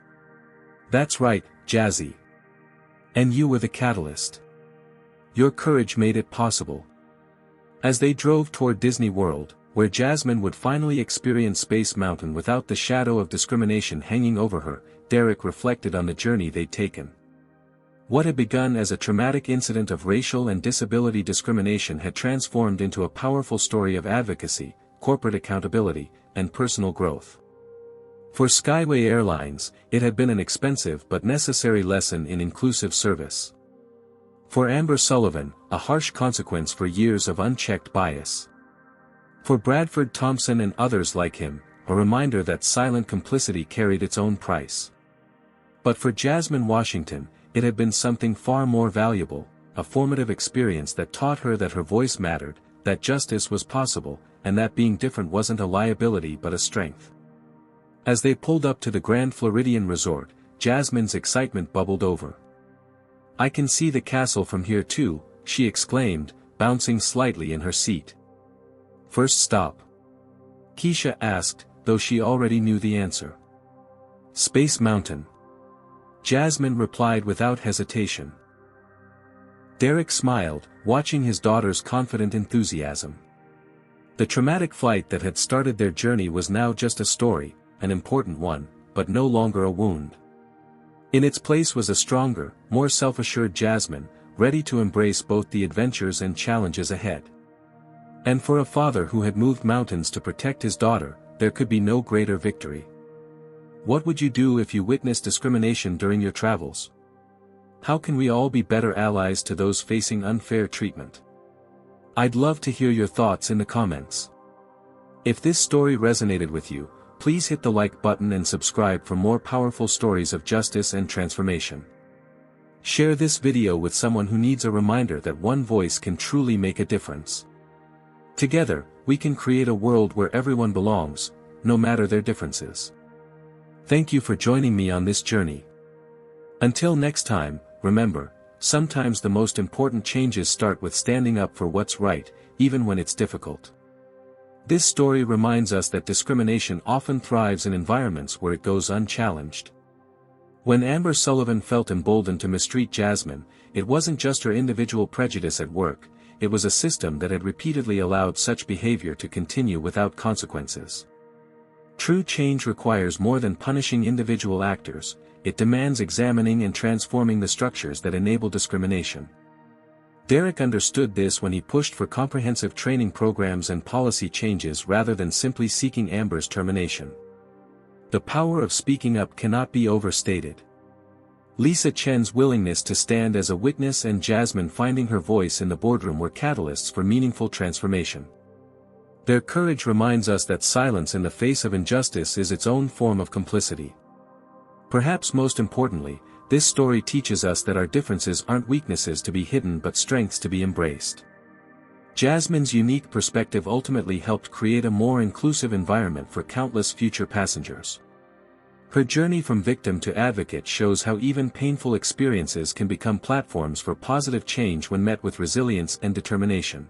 Speaker 1: That's right, Jazzy. And you were the catalyst. Your courage made it possible. As they drove toward Disney World, where Jasmine would finally experience Space Mountain without the shadow of discrimination hanging over her, Derrick reflected on the journey they'd taken. What had begun as a traumatic incident of racial and disability discrimination had transformed into a powerful story of advocacy, corporate accountability, and personal growth. For Skyway Airlines, it had been an expensive but necessary lesson in inclusive service. For Amber Sullivan, a harsh consequence for years of unchecked bias. For Bradford Thompson and others like him, a reminder that silent complicity carried its own price. But for Jasmine Washington, it had been something far more valuable, a formative experience that taught her that her voice mattered, that justice was possible, and that being different wasn't a liability but a strength. As they pulled up to the Grand Floridian Resort, Jasmine's excitement bubbled over. I can see the castle from here too, she exclaimed, bouncing slightly in her seat. First stop? Keisha asked, though she already knew the answer. Space Mountain. Jasmine replied without hesitation. Derrick smiled, watching his daughter's confident enthusiasm. The traumatic flight that had started their journey was now just a story, an important one, but no longer a wound. In its place was a stronger, more self-assured Jasmine, ready to embrace both the adventures and challenges ahead. And for a father who had moved mountains to protect his daughter, there could be no greater victory. What would you do if you witnessed discrimination during your travels? How can we all be better allies to those facing unfair treatment? I'd love to hear your thoughts in the comments. If this story resonated with you, please hit the like button and subscribe for more powerful stories of justice and transformation. Share this video with someone who needs a reminder that one voice can truly make a difference. Together, we can create a world where everyone belongs, no matter their differences. Thank you for joining me on this journey. Until next time, remember, sometimes the most important changes start with standing up for what's right, even when it's difficult. This story reminds us that discrimination often thrives in environments where it goes unchallenged. When Amber Sullivan felt emboldened to mistreat Jasmine, it wasn't just her individual prejudice at work, it was a system that had repeatedly allowed such behavior to continue without consequences. True change requires more than punishing individual actors, it demands examining and transforming the structures that enable discrimination. Derrick understood this when he pushed for comprehensive training programs and policy changes rather than simply seeking Amber's termination. The power of speaking up cannot be overstated. Lisa Chen's willingness to stand as a witness and Jasmine finding her voice in the boardroom were catalysts for meaningful transformation. Their courage reminds us that silence in the face of injustice is its own form of complicity. Perhaps most importantly, this story teaches us that our differences aren't weaknesses to be hidden but strengths to be embraced. Jasmine's unique perspective ultimately helped create a more inclusive environment for countless future passengers. Her journey from victim to advocate shows how even painful experiences can become platforms for positive change when met with resilience and determination.